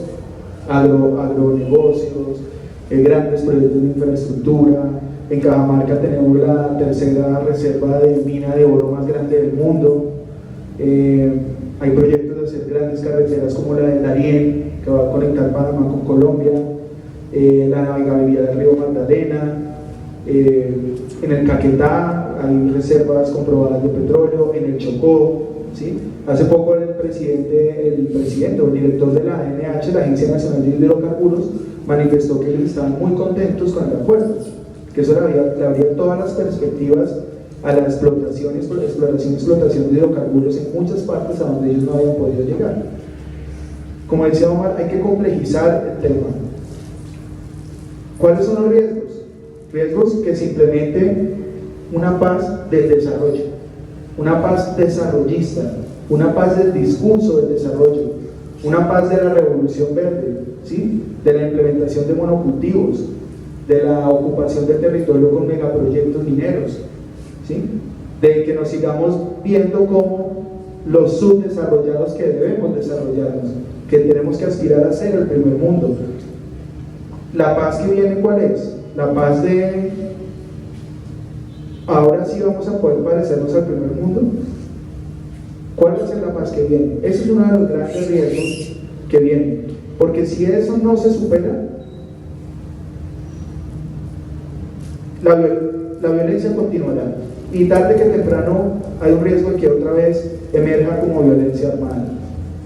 agronegocios, grandes proyectos de infraestructura. En Cajamarca tenemos la tercera reserva de mina de oro más grande del mundo. Hay proyectos de hacer grandes carreteras como la del Darién, que va a conectar Panamá con Colombia, la navegabilidad del río Magdalena. En el Caquetá hay reservas comprobadas de petróleo, en el Chocó, ¿sí? Hace poco el director de la ANH, la Agencia Nacional de Hidrocarburos, manifestó que ellos estaban muy contentos con el acuerdo, que eso le abría todas las perspectivas a la explotación de hidrocarburos en muchas partes a donde ellos no habían podido llegar. Como decía Omar, hay que complejizar el tema. ¿Cuáles son los riesgos? Riesgos que se implemente una paz del desarrollo, una paz desarrollista, una paz del discurso del desarrollo, una paz de la revolución verde, ¿sí? De la implementación de monocultivos, de la ocupación del territorio con megaproyectos mineros, ¿sí? De que nos sigamos viendo como los subdesarrollados que debemos desarrollarnos, que tenemos que aspirar a ser el primer mundo. La paz que viene, ¿cuál es? La paz de ahora sí vamos a poder parecernos al primer mundo. ¿Cuál va a ser la paz que viene? Ese es uno de los grandes riesgos que vienen, porque si eso no se supera, la violencia continuará, y tarde que temprano hay un riesgo de que otra vez emerja como violencia armada,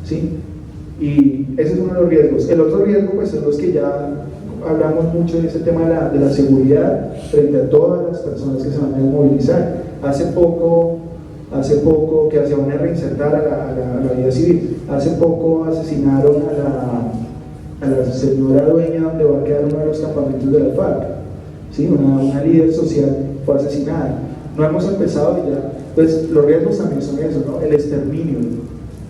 ¿sí? Y ese es uno de los riesgos. El otro riesgo, pues, son los que ya hablamos mucho de ese tema de la seguridad frente a todas las personas que se van a movilizar. Hace poco que se van a reinsertar a la vida civil. Hace poco asesinaron a la señora dueña donde va a quedar uno de los campamentos de la FARC, ¿sí? Una líder social fue asesinada. No hemos empezado ya, pues los riesgos también son eso, ¿no? El exterminio,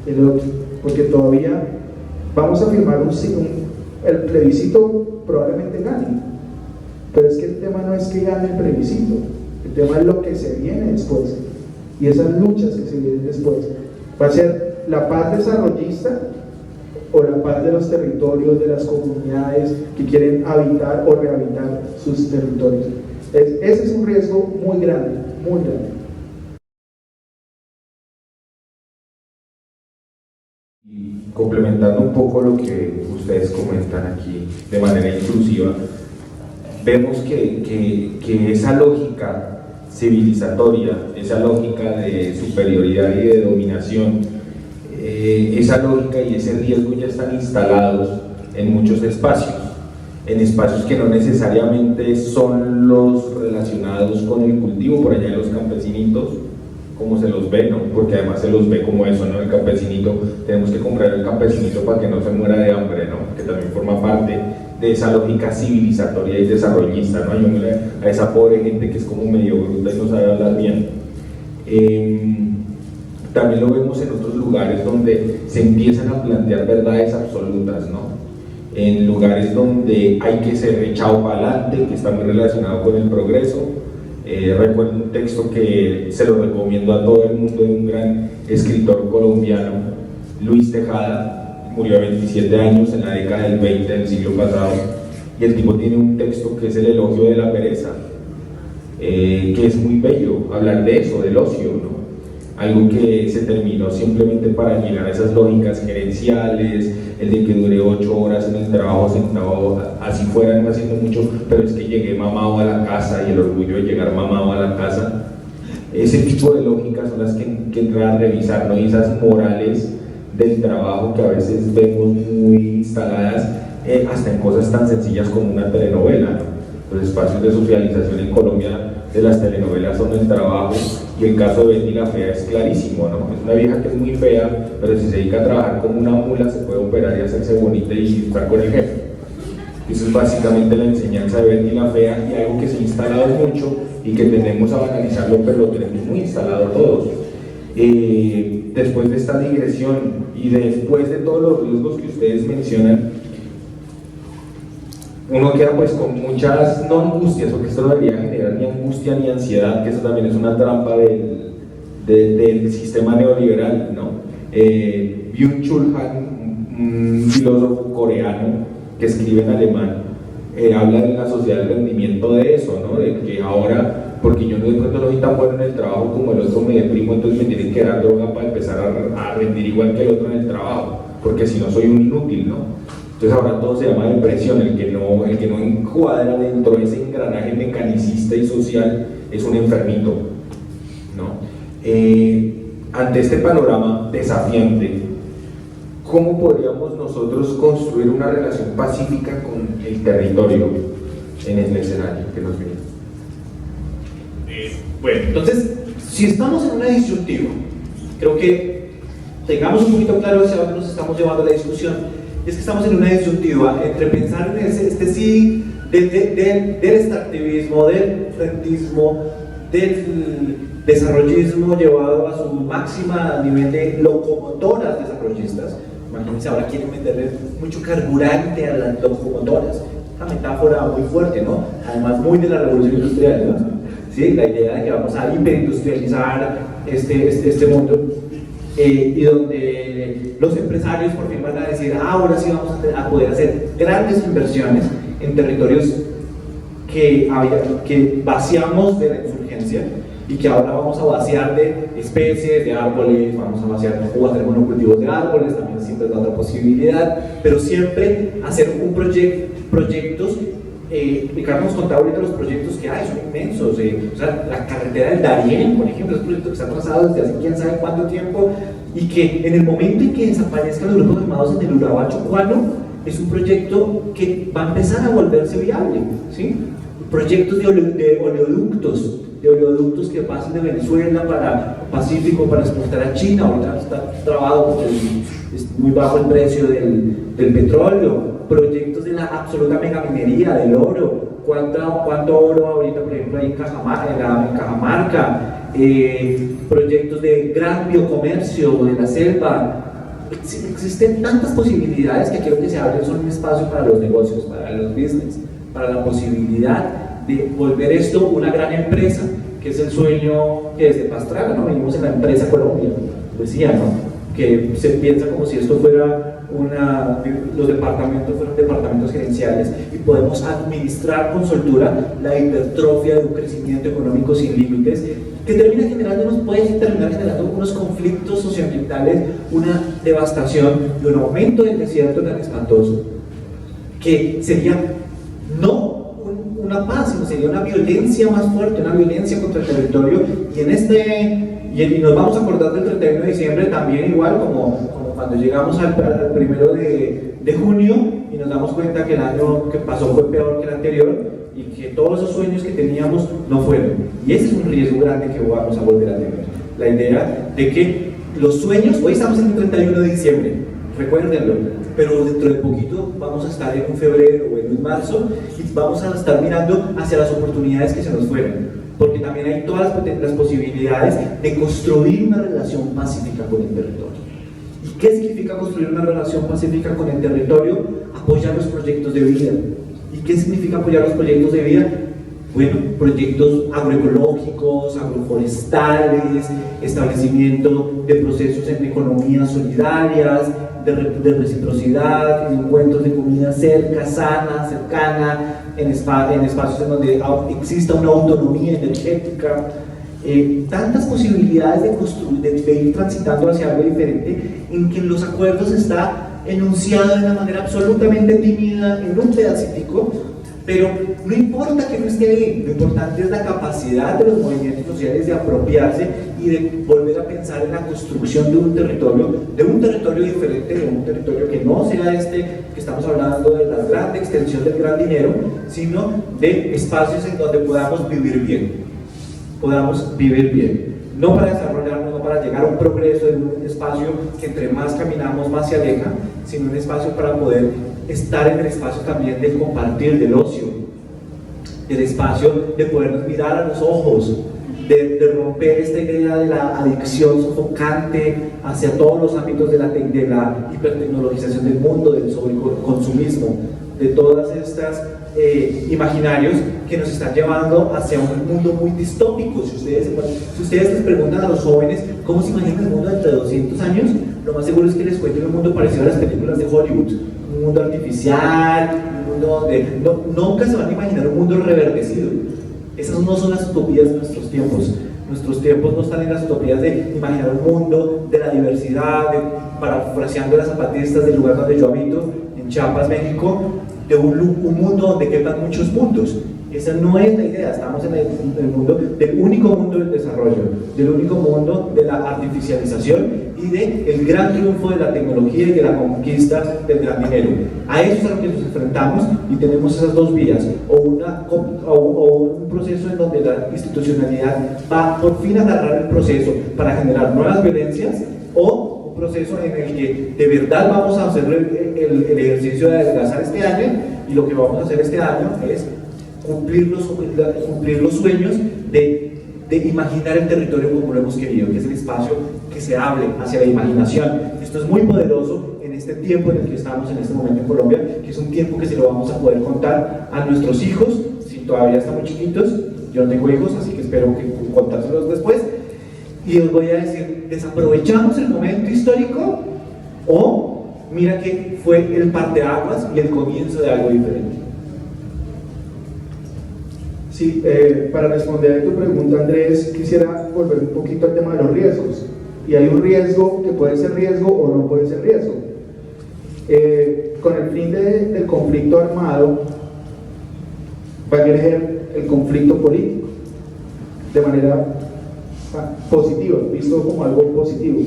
el otro, porque todavía vamos a firmar el plebiscito probablemente gane, pero es que el tema no es que gane el plebiscito, el tema es lo que se viene después, y esas luchas que se vienen después. ¿Va a ser la paz desarrollista o la paz de los territorios, de las comunidades que quieren habitar o rehabilitar sus territorios? Ese es un riesgo muy grande, muy grande. Y complementando un poco lo que ustedes comentan aquí de manera inclusiva, vemos que esa lógica civilizatoria, esa lógica de superioridad y de dominación, esa lógica y ese riesgo ya están instalados en muchos espacios, en espacios que no necesariamente son los relacionados con el cultivo, por allá de los campesinitos, como se los ve, ¿no? Porque además se los ve como eso, ¿no? El campesinito, tenemos que comprar el campesinito para que no se muera de hambre, ¿no? Que también forma parte de esa lógica civilizatoria y desarrollista, ¿no? Yo miro a esa pobre gente que es como medio bruta y no sabe hablar bien. También lo vemos en otros lugares donde se empiezan a plantear verdades absolutas, ¿no? En lugares donde hay que ser echado para adelante, que está muy relacionado con el progreso. Recuerdo un texto que se lo recomiendo a todo el mundo de un gran escritor colombiano, Luis Tejada, murió a 27 años en la década del 20 del siglo pasado, y el tipo tiene un texto que es el elogio de la pereza, que es muy bello hablar de eso, del ocio, ¿no? Algo que se terminó simplemente para llegar a esas lógicas gerenciales, el de que duré 8 horas en el trabajo sentado, así fuera no haciendo mucho, pero es que llegué mamado a la casa, y el orgullo de llegar mamado a la casa. Ese tipo de lógicas son las que entran a revisar, ¿no? Y esas morales del trabajo que a veces vemos muy instaladas hasta en cosas tan sencillas como una telenovela, ¿no? Los espacios de socialización en Colombia de las telenovelas son el trabajo, y el caso de Betty la Fea es clarísimo, ¿no? Es una vieja que es muy fea, pero si se dedica a trabajar como una mula se puede operar y hacerse bonita y estar con el jefe. Eso es básicamente la enseñanza de Betty la Fea, y algo que se ha instalado mucho y que tendemos a banalizarlo, pero lo tenemos muy instalado todos. Después de esta digresión y después de todos los riesgos que ustedes mencionan, uno queda pues con muchas, no angustias, porque esto no debería generar ni angustia ni ansiedad, que eso también es una trampa del sistema neoliberal, ¿no? Byung-Chul Han, un filósofo coreano que escribe en alemán, habla de la sociedad del rendimiento de eso, ¿no? De que ahora, porque yo de pronto no soy tan bueno en el trabajo como el otro, me deprimo, entonces me tienen que dar droga para empezar a rendir igual que el otro en el trabajo, porque si no soy un inútil, ¿no? Entonces ahora todo se llama depresión, el que no encuadra dentro de ese engranaje mecanicista y social es un enfermito, ¿no? Ante este panorama desafiante, ¿cómo podríamos nosotros construir una relación pacífica con el territorio en el escenario que nos viene? Bueno, entonces, si estamos en una disyuntiva, creo que tengamos un poquito claro hacia dónde nos estamos llevando la discusión. Es que estamos en una disyuntiva entre pensar en este sí del extractivismo, del rentismo, del desarrollismo llevado a su máxima nivel de locomotoras desarrollistas. Imagínense, ahora quieren meterle mucho carburante a las locomotoras. Una metáfora muy fuerte, ¿no? Además, muy de la revolución industrial, ¿no? ¿Sí? La idea de que vamos a hiperindustrializar este mundo. Y donde los empresarios por fin van a decir, ahora sí vamos a poder hacer grandes inversiones en territorios que vaciamos de la insurgencia y que ahora vamos a vaciar de especies, de árboles, vamos a vaciar o hacer monocultivos de árboles, también siempre es la otra posibilidad, pero siempre hacer proyectos. Ricardo nos contaba ahorita los proyectos que hay, son inmensos. O sea, la carretera del Darién, por ejemplo, es un proyecto que está trazado desde hace quién sabe cuánto tiempo y que en el momento en que desaparezcan los grupos armados en el Urabá chocuano, es un proyecto que va a empezar a volverse viable, ¿sí? Proyectos de oleoductos que pasen de Venezuela para Pacífico para exportar a China. Ahorita está trabado porque es muy bajo el precio del petróleo. Proyectos de la absoluta megaminería del oro. ¿Cuánto oro ahorita, por ejemplo, hay en Cajamarca? Proyectos de gran biocomercio de la selva. Existen tantas posibilidades que quiero que se abren un espacio para los negocios, para los business, para la posibilidad de volver esto una gran empresa, que es el sueño que desde Pastrana, ¿no? Venimos en la empresa Colombia, decía, ¿no? Que se piensa como si esto fuera los departamentos fueron departamentos gerenciales y podemos administrar con soltura la hipertrofia de un crecimiento económico sin límites que puede terminar generando unos conflictos socioambientales, una devastación y un aumento del desierto tan espantoso que sería no una paz, sino sería una violencia más fuerte, una violencia contra el territorio y nos vamos a acordar del 31 de diciembre también igual como cuando llegamos al 1 de junio y nos damos cuenta que el año que pasó fue peor que el anterior y que todos esos sueños que teníamos no fueron. Y ese es un riesgo grande que vamos a volver a tener. La idea de que los sueños, hoy estamos en el 31 de diciembre, recuérdenlo, pero dentro de poquito vamos a estar en un febrero o en un marzo y vamos a estar mirando hacia las oportunidades que se nos fueron. Porque también hay todas las posibilidades de construir una relación pacífica con el territorio. ¿Y qué significa construir una relación pacífica con el territorio? Apoyar los proyectos de vida. ¿Y qué significa apoyar los proyectos de vida? Bueno, proyectos agroecológicos, agroforestales, establecimiento de procesos en economías solidarias, de reciprocidad, en encuentros de comida cercana, en espacios en donde exista una autonomía energética. Tantas posibilidades de ir transitando hacia algo diferente, en que en los acuerdos está enunciado de una manera absolutamente tímida en un pedacitico, pero no importa que no esté ahí, lo importante es la capacidad de los movimientos sociales de apropiarse y de volver a pensar en la construcción de un territorio diferente, de un territorio que no sea que estamos hablando de la gran extensión del gran dinero, sino de espacios en donde podamos vivir bien, no para desarrollarnos, no para llegar a un progreso en un espacio que entre más caminamos más se aleja, sino un espacio para poder estar en el espacio también del compartir, del ocio, el espacio de podernos mirar a los ojos, de romper esta idea de la adicción sofocante hacia todos los ámbitos de la hipertecnologización del mundo, del sobreconsumismo, de todas estas imaginarios que nos están llevando hacia un mundo muy distópico. Si ustedes les preguntan a los jóvenes cómo se imaginan el mundo dentro de 200 años, lo más seguro es que les cuenten un mundo parecido a las películas de Hollywood, un mundo artificial, un mundo donde nunca se van a imaginar un mundo reverdecido. Esas no son las utopías de nuestros tiempos. Nuestros tiempos no están en las utopías de imaginar un mundo de la diversidad, parafraseando a las zapatistas del lugar donde yo habito, en Chiapas, México, de un mundo donde quepan muchos mundos. Esa no es la idea. Estamos en el mundo del único mundo del desarrollo, del único mundo de la artificialización y del gran triunfo de la tecnología y de la conquista del gran dinero. A eso es a lo que nos enfrentamos y tenemos esas dos vías, o un proceso en donde la institucionalidad va por fin a agarrar el proceso para generar nuevas violencias, o un proceso en el que de verdad vamos a hacer el ejercicio de adelgazar este año, y lo que vamos a hacer este año es cumplir los sueños de de imaginar el territorio como lo hemos querido, que es el espacio que se abre hacia la imaginación. Esto es muy poderoso en este tiempo en el que estamos en este momento en Colombia, que es un tiempo que se lo vamos a poder contar a nuestros hijos, si todavía están muy chiquitos. Yo no tengo hijos, así que espero que contárselos después. Y os voy a decir, ¿desaprovechamos el momento histórico o mira que fue el parteaguas y el comienzo de algo diferente? Sí, para responder a tu pregunta, Andrés, quisiera volver un poquito al tema de los riesgos. Y hay un riesgo que puede ser riesgo o no puede ser riesgo. Con el fin del conflicto armado, va a emerger el conflicto político de manera positiva, visto como algo positivo.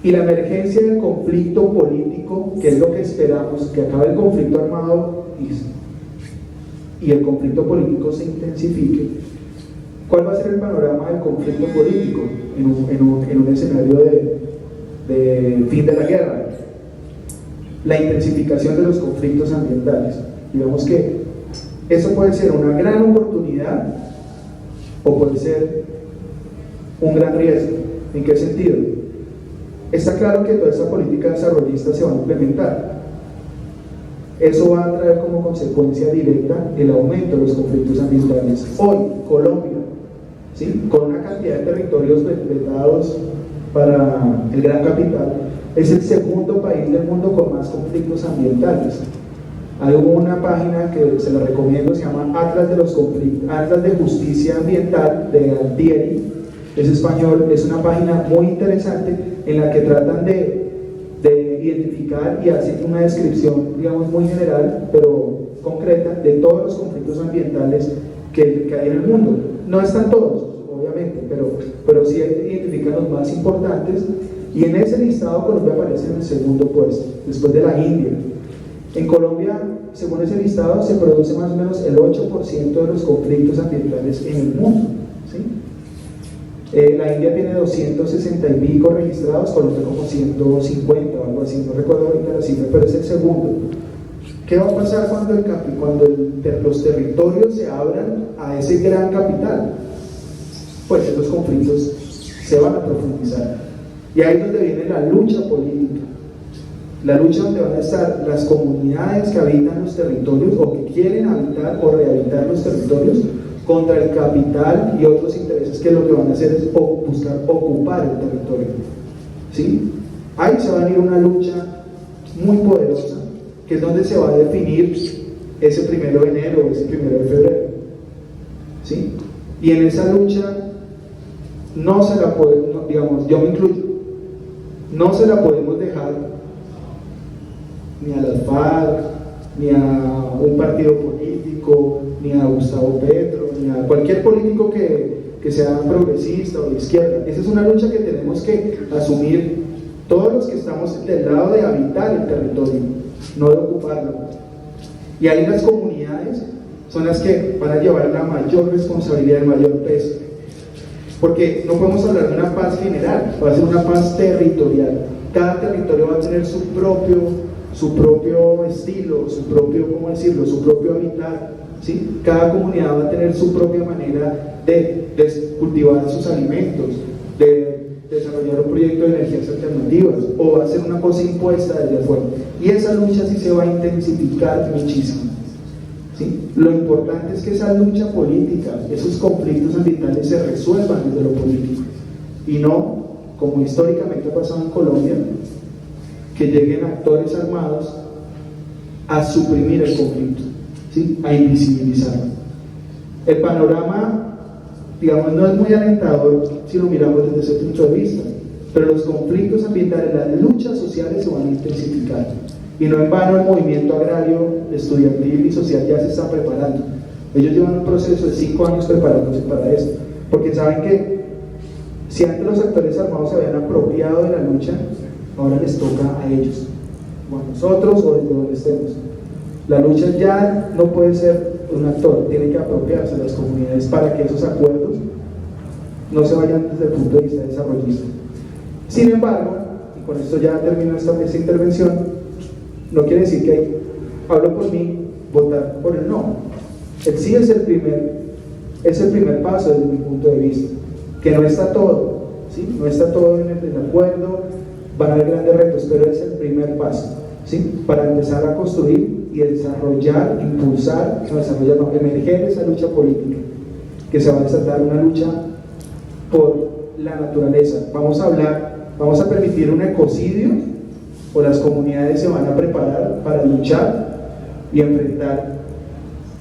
Y la emergencia del conflicto político, que es lo que esperamos, que acabe el conflicto armado y el conflicto político se intensifique. ¿Cuál va a ser el panorama del conflicto político en un escenario de fin de la guerra? La intensificación de los conflictos ambientales. Digamos que eso puede ser una gran oportunidad o puede ser un gran riesgo. ¿En qué sentido? Está claro que toda esa política desarrollista se va a implementar. Eso va a traer como consecuencia directa el aumento de los conflictos ambientales. Hoy, Colombia, ¿sí?, con una cantidad de territorios vetados para el Gran Capital, es el segundo país del mundo con más conflictos ambientales. Hay una página que se la recomiendo, se llama Atlas de Justicia Ambiental, de Altieri, es español, es una página muy interesante en la que tratan de identificar y hacer una descripción, digamos, muy general, pero concreta, de todos los conflictos ambientales que hay en el mundo. No están todos, obviamente, pero sí identifican los más importantes, y en ese listado Colombia aparece en el segundo puesto, después de la India. En Colombia, según ese listado, se produce más o menos el 8% de los conflictos ambientales en el mundo, ¿sí? La India tiene 260 y pico registrados, Colombia como 150 o algo así, no recuerdo ahorita la cifra, pero es el segundo. ¿Qué va a pasar cuando los territorios se abran a ese gran capital? Pues esos conflictos se van a profundizar. Y ahí es donde viene la lucha política. La lucha donde van a estar las comunidades que habitan los territorios o que quieren habitar o rehabilitar los territorios contra el capital y otros intereses que lo que van a hacer es buscar ocupar el territorio, ¿sí? Ahí se va a ir una lucha muy poderosa, que es donde se va a definir ese 1 de enero o ese 1 de febrero, ¿sí? Y en esa lucha no se la podemos, digamos, yo me incluyo, no se la podemos dejar ni a las FARC, ni a un partido político, ni a Gustavo Petro, ni a cualquier político que sea progresista o de izquierda. Esa es una lucha que tenemos que asumir todos los que estamos del lado de habitar el territorio, no de ocuparlo. Y ahí las comunidades son las que van a llevar la mayor responsabilidad, el mayor peso. Porque no podemos hablar de una paz general, va a ser una paz territorial. Cada territorio va a tener su propio estilo, su propio, ¿cómo decirlo?, su propio hábitat, ¿sí? Cada comunidad va a tener su propia manera de cultivar sus alimentos, de desarrollar un proyecto de energías alternativas, o va a ser una cosa impuesta desde afuera. Y esa lucha sí se va a intensificar muchísimo, ¿sí? Lo importante es que esa lucha política, esos conflictos ambientales se resuelvan desde lo político, y no, como históricamente ha pasado en Colombia, que lleguen actores armados a suprimir el conflicto, ¿sí?, a invisibilizarlo. El panorama, digamos, no es muy alentador si lo miramos desde ese punto de vista, pero los conflictos ambientales, las luchas sociales se van a intensificar, y no en vano el movimiento agrario, estudiantil y social ya se está preparando. Ellos llevan un proceso de 5 años preparándose para esto, porque saben que si antes los actores armados se habían apropiado de la lucha, ahora les toca a ellos, o a nosotros, o desde donde estemos. La lucha ya no puede ser un actor, tiene que apropiarse de las comunidades para que esos acuerdos no se vayan desde el punto de vista desarrollista. Sin embargo, y con esto ya termino esta intervención, no quiere decir que hablo por mí, votar por el no. El sí es el primer Es el primer paso desde mi punto de vista, que no está todo, ¿sí? No está todo en el acuerdo, van a haber grandes retos, pero es el primer paso, ¿sí? Para empezar a construir y desarrollar, impulsar, emerger esa lucha política, que se va a desatar una lucha por la naturaleza. Vamos a permitir un ecocidio, o las comunidades se van a preparar para luchar y enfrentar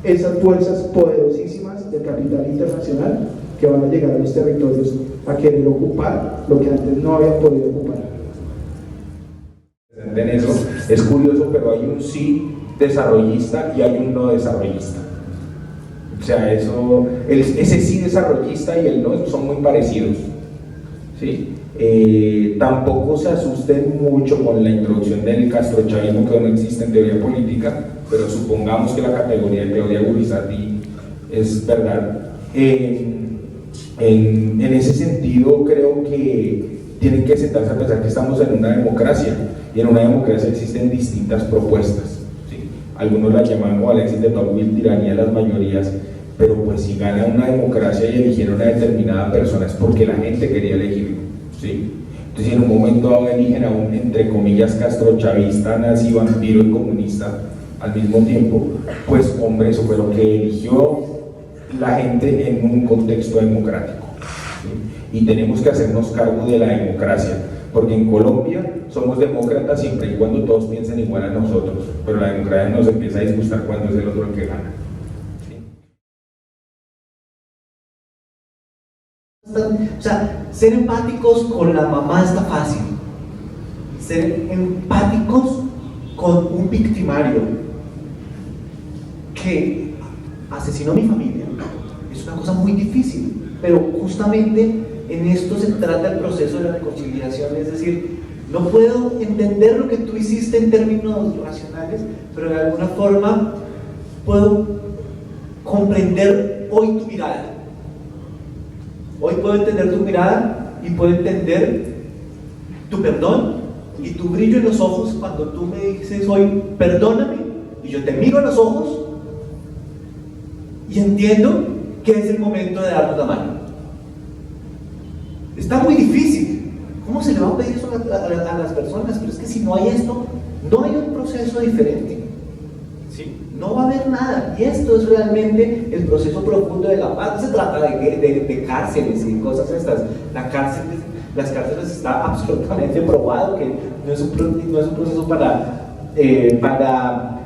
esas fuerzas poderosísimas del capital internacional que van a llegar a los territorios a querer ocupar lo que antes no habían podido ocupar. En eso es curioso, pero hay un sí desarrollista y hay un no desarrollista. O sea, ese sí desarrollista y el no son muy parecidos, ¿sí? Tampoco se asusten mucho con la introducción del castrochavismo, que no existe en teoría política, pero supongamos que la categoría de teoría Gurizati es verdad. En ese sentido, creo que tienen que sentarse a pensar que estamos en una democracia, y en una democracia existen distintas propuestas, ¿sí? Algunos la llaman, como Alexis de Tocqueville, tiranía de las mayorías, pero pues si gana una democracia y eligieron a una determinada persona es porque la gente quería elegirlo, ¿sí? Entonces, si en un momento dado eligen a un, entre comillas, castrochavista, nazi, vampiro y comunista al mismo tiempo, pues hombre, eso fue lo que eligió la gente en un contexto democrático, ¿sí? Y tenemos que hacernos cargo de la democracia, porque en Colombia somos demócratas siempre y cuando todos piensen igual a nosotros, pero la democracia nos empieza a disgustar cuando es el otro el que gana. O sea, ser empáticos con la mamá está fácil. Ser empáticos con un victimario que asesinó a mi familia es una cosa muy difícil, pero justamente en esto se trata el proceso de la reconciliación. Es decir, no puedo entender lo que tú hiciste en términos racionales, pero de alguna forma puedo comprender hoy tu mirada. Hoy puedo entender tu mirada y puedo entender tu perdón y tu brillo en los ojos cuando tú me dices hoy, perdóname, y yo te miro a los ojos y entiendo que es el momento de darnos la mano. Está muy difícil. ¿Cómo se le va a pedir eso a las personas? Pero es que si no hay esto, no hay un proceso diferente. ¿Sí? No va a haber nada. Y esto es realmente el proceso profundo de la paz. No se trata de cárceles y cosas estas. Las cárceles está absolutamente probado que no es un proceso para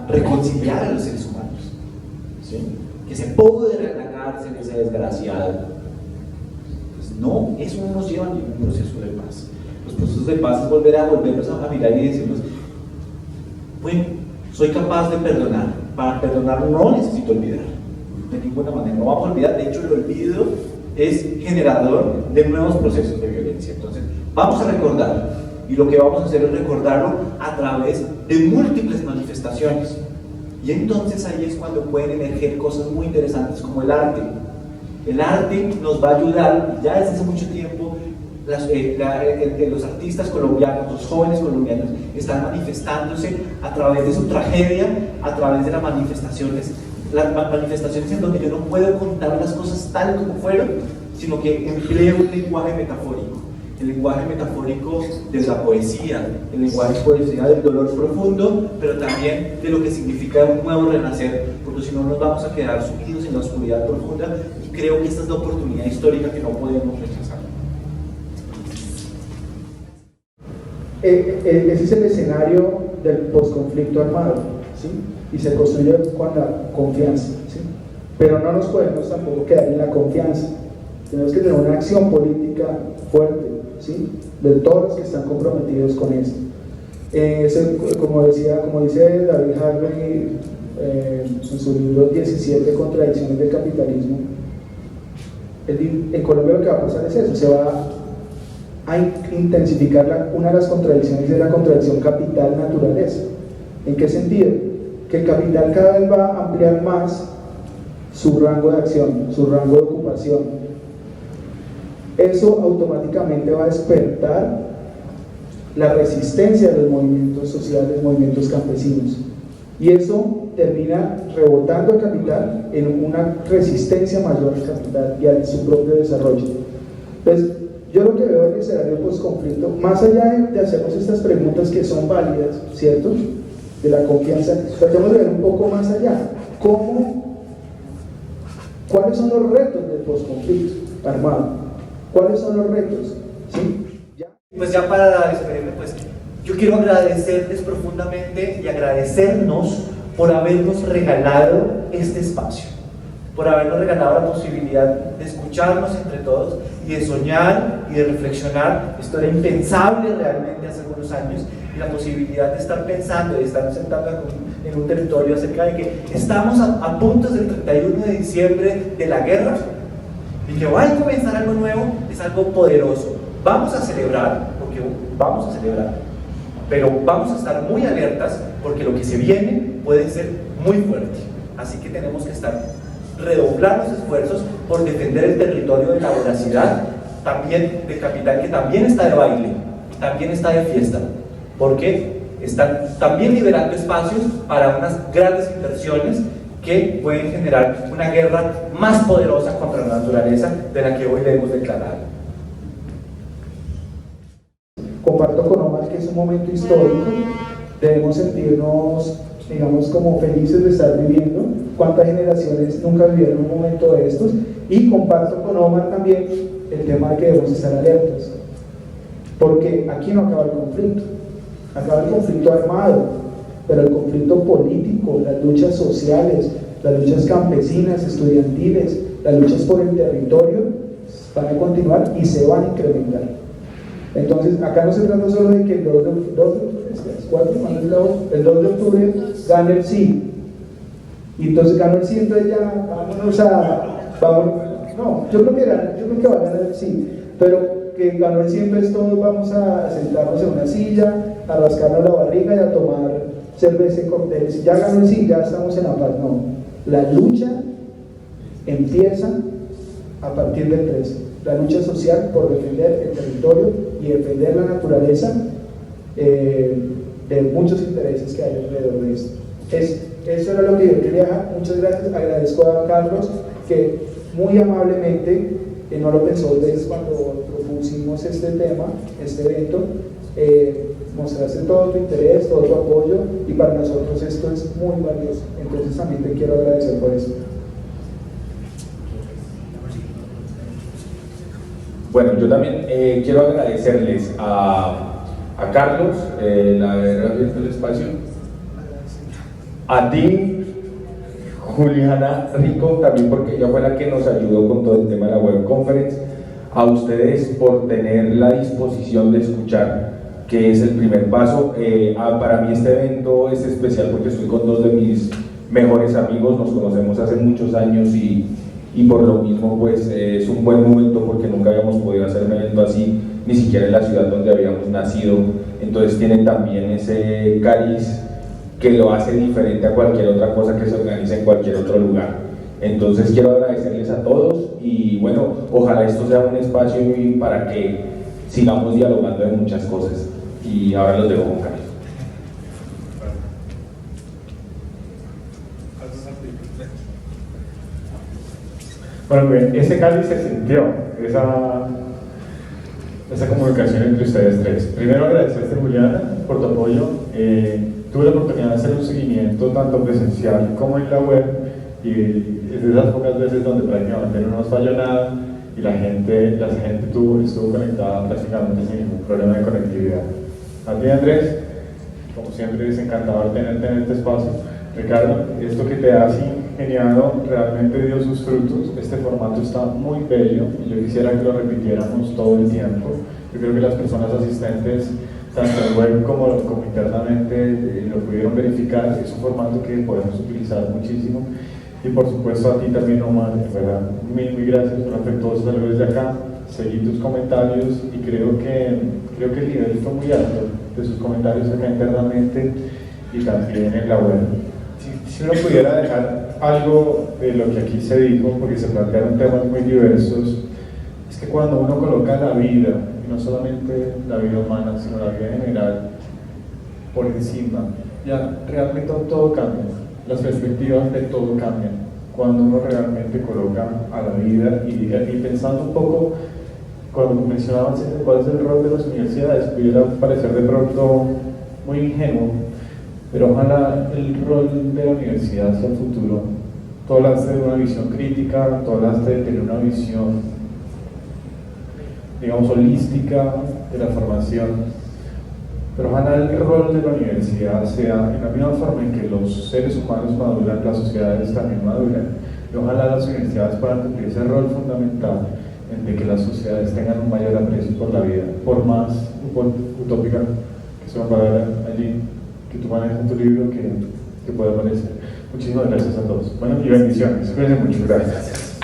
reconciliar a los seres humanos. ¿Sí? Que se pudre en la cárcel ese desgraciado. Pues no, eso no nos lleva a ningún proceso de paz. Los procesos de paz es volvernos a mirar y decirnos, bueno, soy capaz de perdonar. Para perdonar no necesito olvidar, de ninguna manera, no vamos a olvidar. De hecho, el olvido es generador de nuevos procesos de violencia. Entonces, vamos a recordar, y lo que vamos a hacer es recordarlo a través de múltiples manifestaciones. Y entonces ahí es cuando pueden emerger cosas muy interesantes como el arte. El arte nos va a ayudar, ya desde hace mucho tiempo, los artistas colombianos, los jóvenes colombianos están manifestándose a través de su tragedia, a través de las manifestaciones en donde yo no puedo contar las cosas tal como fueron, sino que empleo un lenguaje metafórico, el lenguaje metafórico de la poesía, el lenguaje poesía del dolor profundo, pero también de lo que significa un nuevo renacer, porque si no nos vamos a quedar sumidos en la oscuridad profunda, y creo que esta es la oportunidad histórica que no podemos rechazar. Ese es el escenario del posconflicto armado, ¿sí? Y se construye con la confianza, ¿sí? Pero no nos podemos tampoco quedar en la confianza. Tenemos que tener una acción política fuerte, ¿sí? De todos los que están comprometidos con esto. Como dice David Harvey en su libro 17 contradicciones del capitalismo, en Colombia lo que va a pasar es eso, se va a intensificar una de las contradicciones de la contradicción capital-naturaleza. ¿En qué sentido? Que el capital cada vez va a ampliar más su rango de acción, su rango de ocupación. Eso automáticamente va a despertar la resistencia de los movimientos sociales, movimientos campesinos. Y eso termina rebotando al capital en una resistencia mayor al capital y a su propio desarrollo. Entonces, yo lo que veo en el escenario post-conflicto, más allá de hacernos estas preguntas que son válidas, ¿cierto? De la confianza, tratemos de ver un poco más allá. ¿Cuáles son los retos del post-conflicto armado? ¿Cuáles son los retos? ¿Sí? Pues ya para despedirme, pues yo quiero agradecerles profundamente y agradecernos por habernos regalado este espacio, por habernos regalado la posibilidad de escucharnos entre todos y de soñar y de reflexionar. Esto era impensable realmente hace algunos años, y la posibilidad de estar pensando y de estar sentando en un territorio acerca de que estamos a puntos del 31 de diciembre de la guerra y que va a comenzar algo nuevo, es algo poderoso. Vamos a celebrar, porque vamos a celebrar, pero vamos a estar muy alertas porque lo que se viene puede ser muy fuerte. Así que tenemos que redoblar los esfuerzos por defender el territorio de la voracidad, también del capital, que también está de baile, también está de fiesta, porque están también liberando espacios para unas grandes inversiones que pueden generar una guerra más poderosa contra la naturaleza de la que hoy debemos declarar. Comparto con Omar que es un momento histórico, debemos sentirnos, digamos, como felices de estar viviendo. ¿Cuántas generaciones nunca vivieron un momento de estos? Y comparto con Omar también el tema de que debemos estar alertas, porque aquí no acaba el conflicto, acaba el conflicto armado, pero el conflicto político, las luchas sociales, las luchas campesinas, estudiantiles, las luchas por el territorio van a continuar y se van a incrementar. Entonces, acá no se trata solo de que el 2 de octubre gane el sí. Y entonces ganó el sí, entonces ya no, yo creo que va a ganar el sí. Pero que ganó el sí, entonces todos vamos a sentarnos en una silla, a rascarnos la barriga y a tomar cerveza y cócteles. Ya ganó el sí, ya estamos en la paz. No, la lucha empieza a partir del 13. La lucha social por defender el territorio y defender la naturaleza de muchos intereses que hay alrededor de esto. Eso era lo que yo quería dejar. Muchas gracias. Agradezco a Carlos que muy amablemente, no lo pensó dos veces cuando propusimos este tema, este evento, mostraste todo tu interés, todo tu apoyo, y para nosotros esto es muy valioso. Entonces también te quiero agradecer por eso. Bueno, yo también quiero agradecerles a Carlos el haber abierto el espacio, a ti, Juliana Rico, también porque ella fue la que nos ayudó con todo el tema de la web conference, a ustedes por tener la disposición de escuchar, que es el primer paso. Para mí este evento es especial porque estoy con dos de mis mejores amigos, nos conocemos hace muchos años y por lo mismo pues es un buen momento porque nunca habíamos podido hacer un evento así, ni siquiera en la ciudad donde habíamos nacido. Entonces tiene también ese cariz que lo hace diferente a cualquier otra cosa que se organice en cualquier otro lugar. Entonces quiero agradecerles a todos y bueno, ojalá esto sea un espacio para que sigamos dialogando de muchas cosas. Y ahora los dejo con Carlos. Bueno, bien, ese cáliz se sintió, esa comunicación entre ustedes tres. Primero agradecerte, Juliana, por tu apoyo. Tuve la oportunidad de hacer un seguimiento tanto presencial como en la web, y es de esas pocas veces donde prácticamente no nos falló nada y la gente estuvo conectada prácticamente sin ningún problema de conectividad. A ti, Andrés, como siempre es encantador tenerte en este espacio. Ricardo, esto que te has ingeniado realmente dio sus frutos. Este formato está muy bello y yo quisiera que lo repitiéramos todo el tiempo. Yo creo que las personas asistentes, tanto en web como internamente, lo pudieron verificar. Es un formato que podemos utilizar muchísimo. Y por supuesto a ti también, Omar, ¿verdad? Muy gracias por hacer todos los saludos desde acá. Seguí tus comentarios y creo que el nivel fue muy alto de sus comentarios acá internamente y también en la web. Si uno pudiera dejar algo de lo que aquí se dijo, porque se plantearon temas muy diversos, es que cuando uno coloca la vida, y no solamente la vida humana, sino la vida en general, por encima, ya realmente todo cambia, las perspectivas de todo cambian cuando uno realmente coloca a la vida y pensando un poco, cuando mencionabas cuál es el rol de las universidades, pudiera parecer de pronto muy ingenuo, pero ojalá el rol de la universidad hacia el futuro, tú hablaste de una visión crítica, tú hablaste de tener una visión, digamos, holística de la formación, pero ojalá el rol de la universidad sea en la misma forma en que los seres humanos maduran, las sociedades también maduran, y ojalá las universidades puedan cumplir ese rol fundamental de que las sociedades tengan un mayor aprecio por la vida, por más utópica que sea una palabra allí que tú manejas en tu libro que pueda aparecer. Muchísimas gracias a todos. Bueno, y bendiciones. Cuídense mucho. Gracias.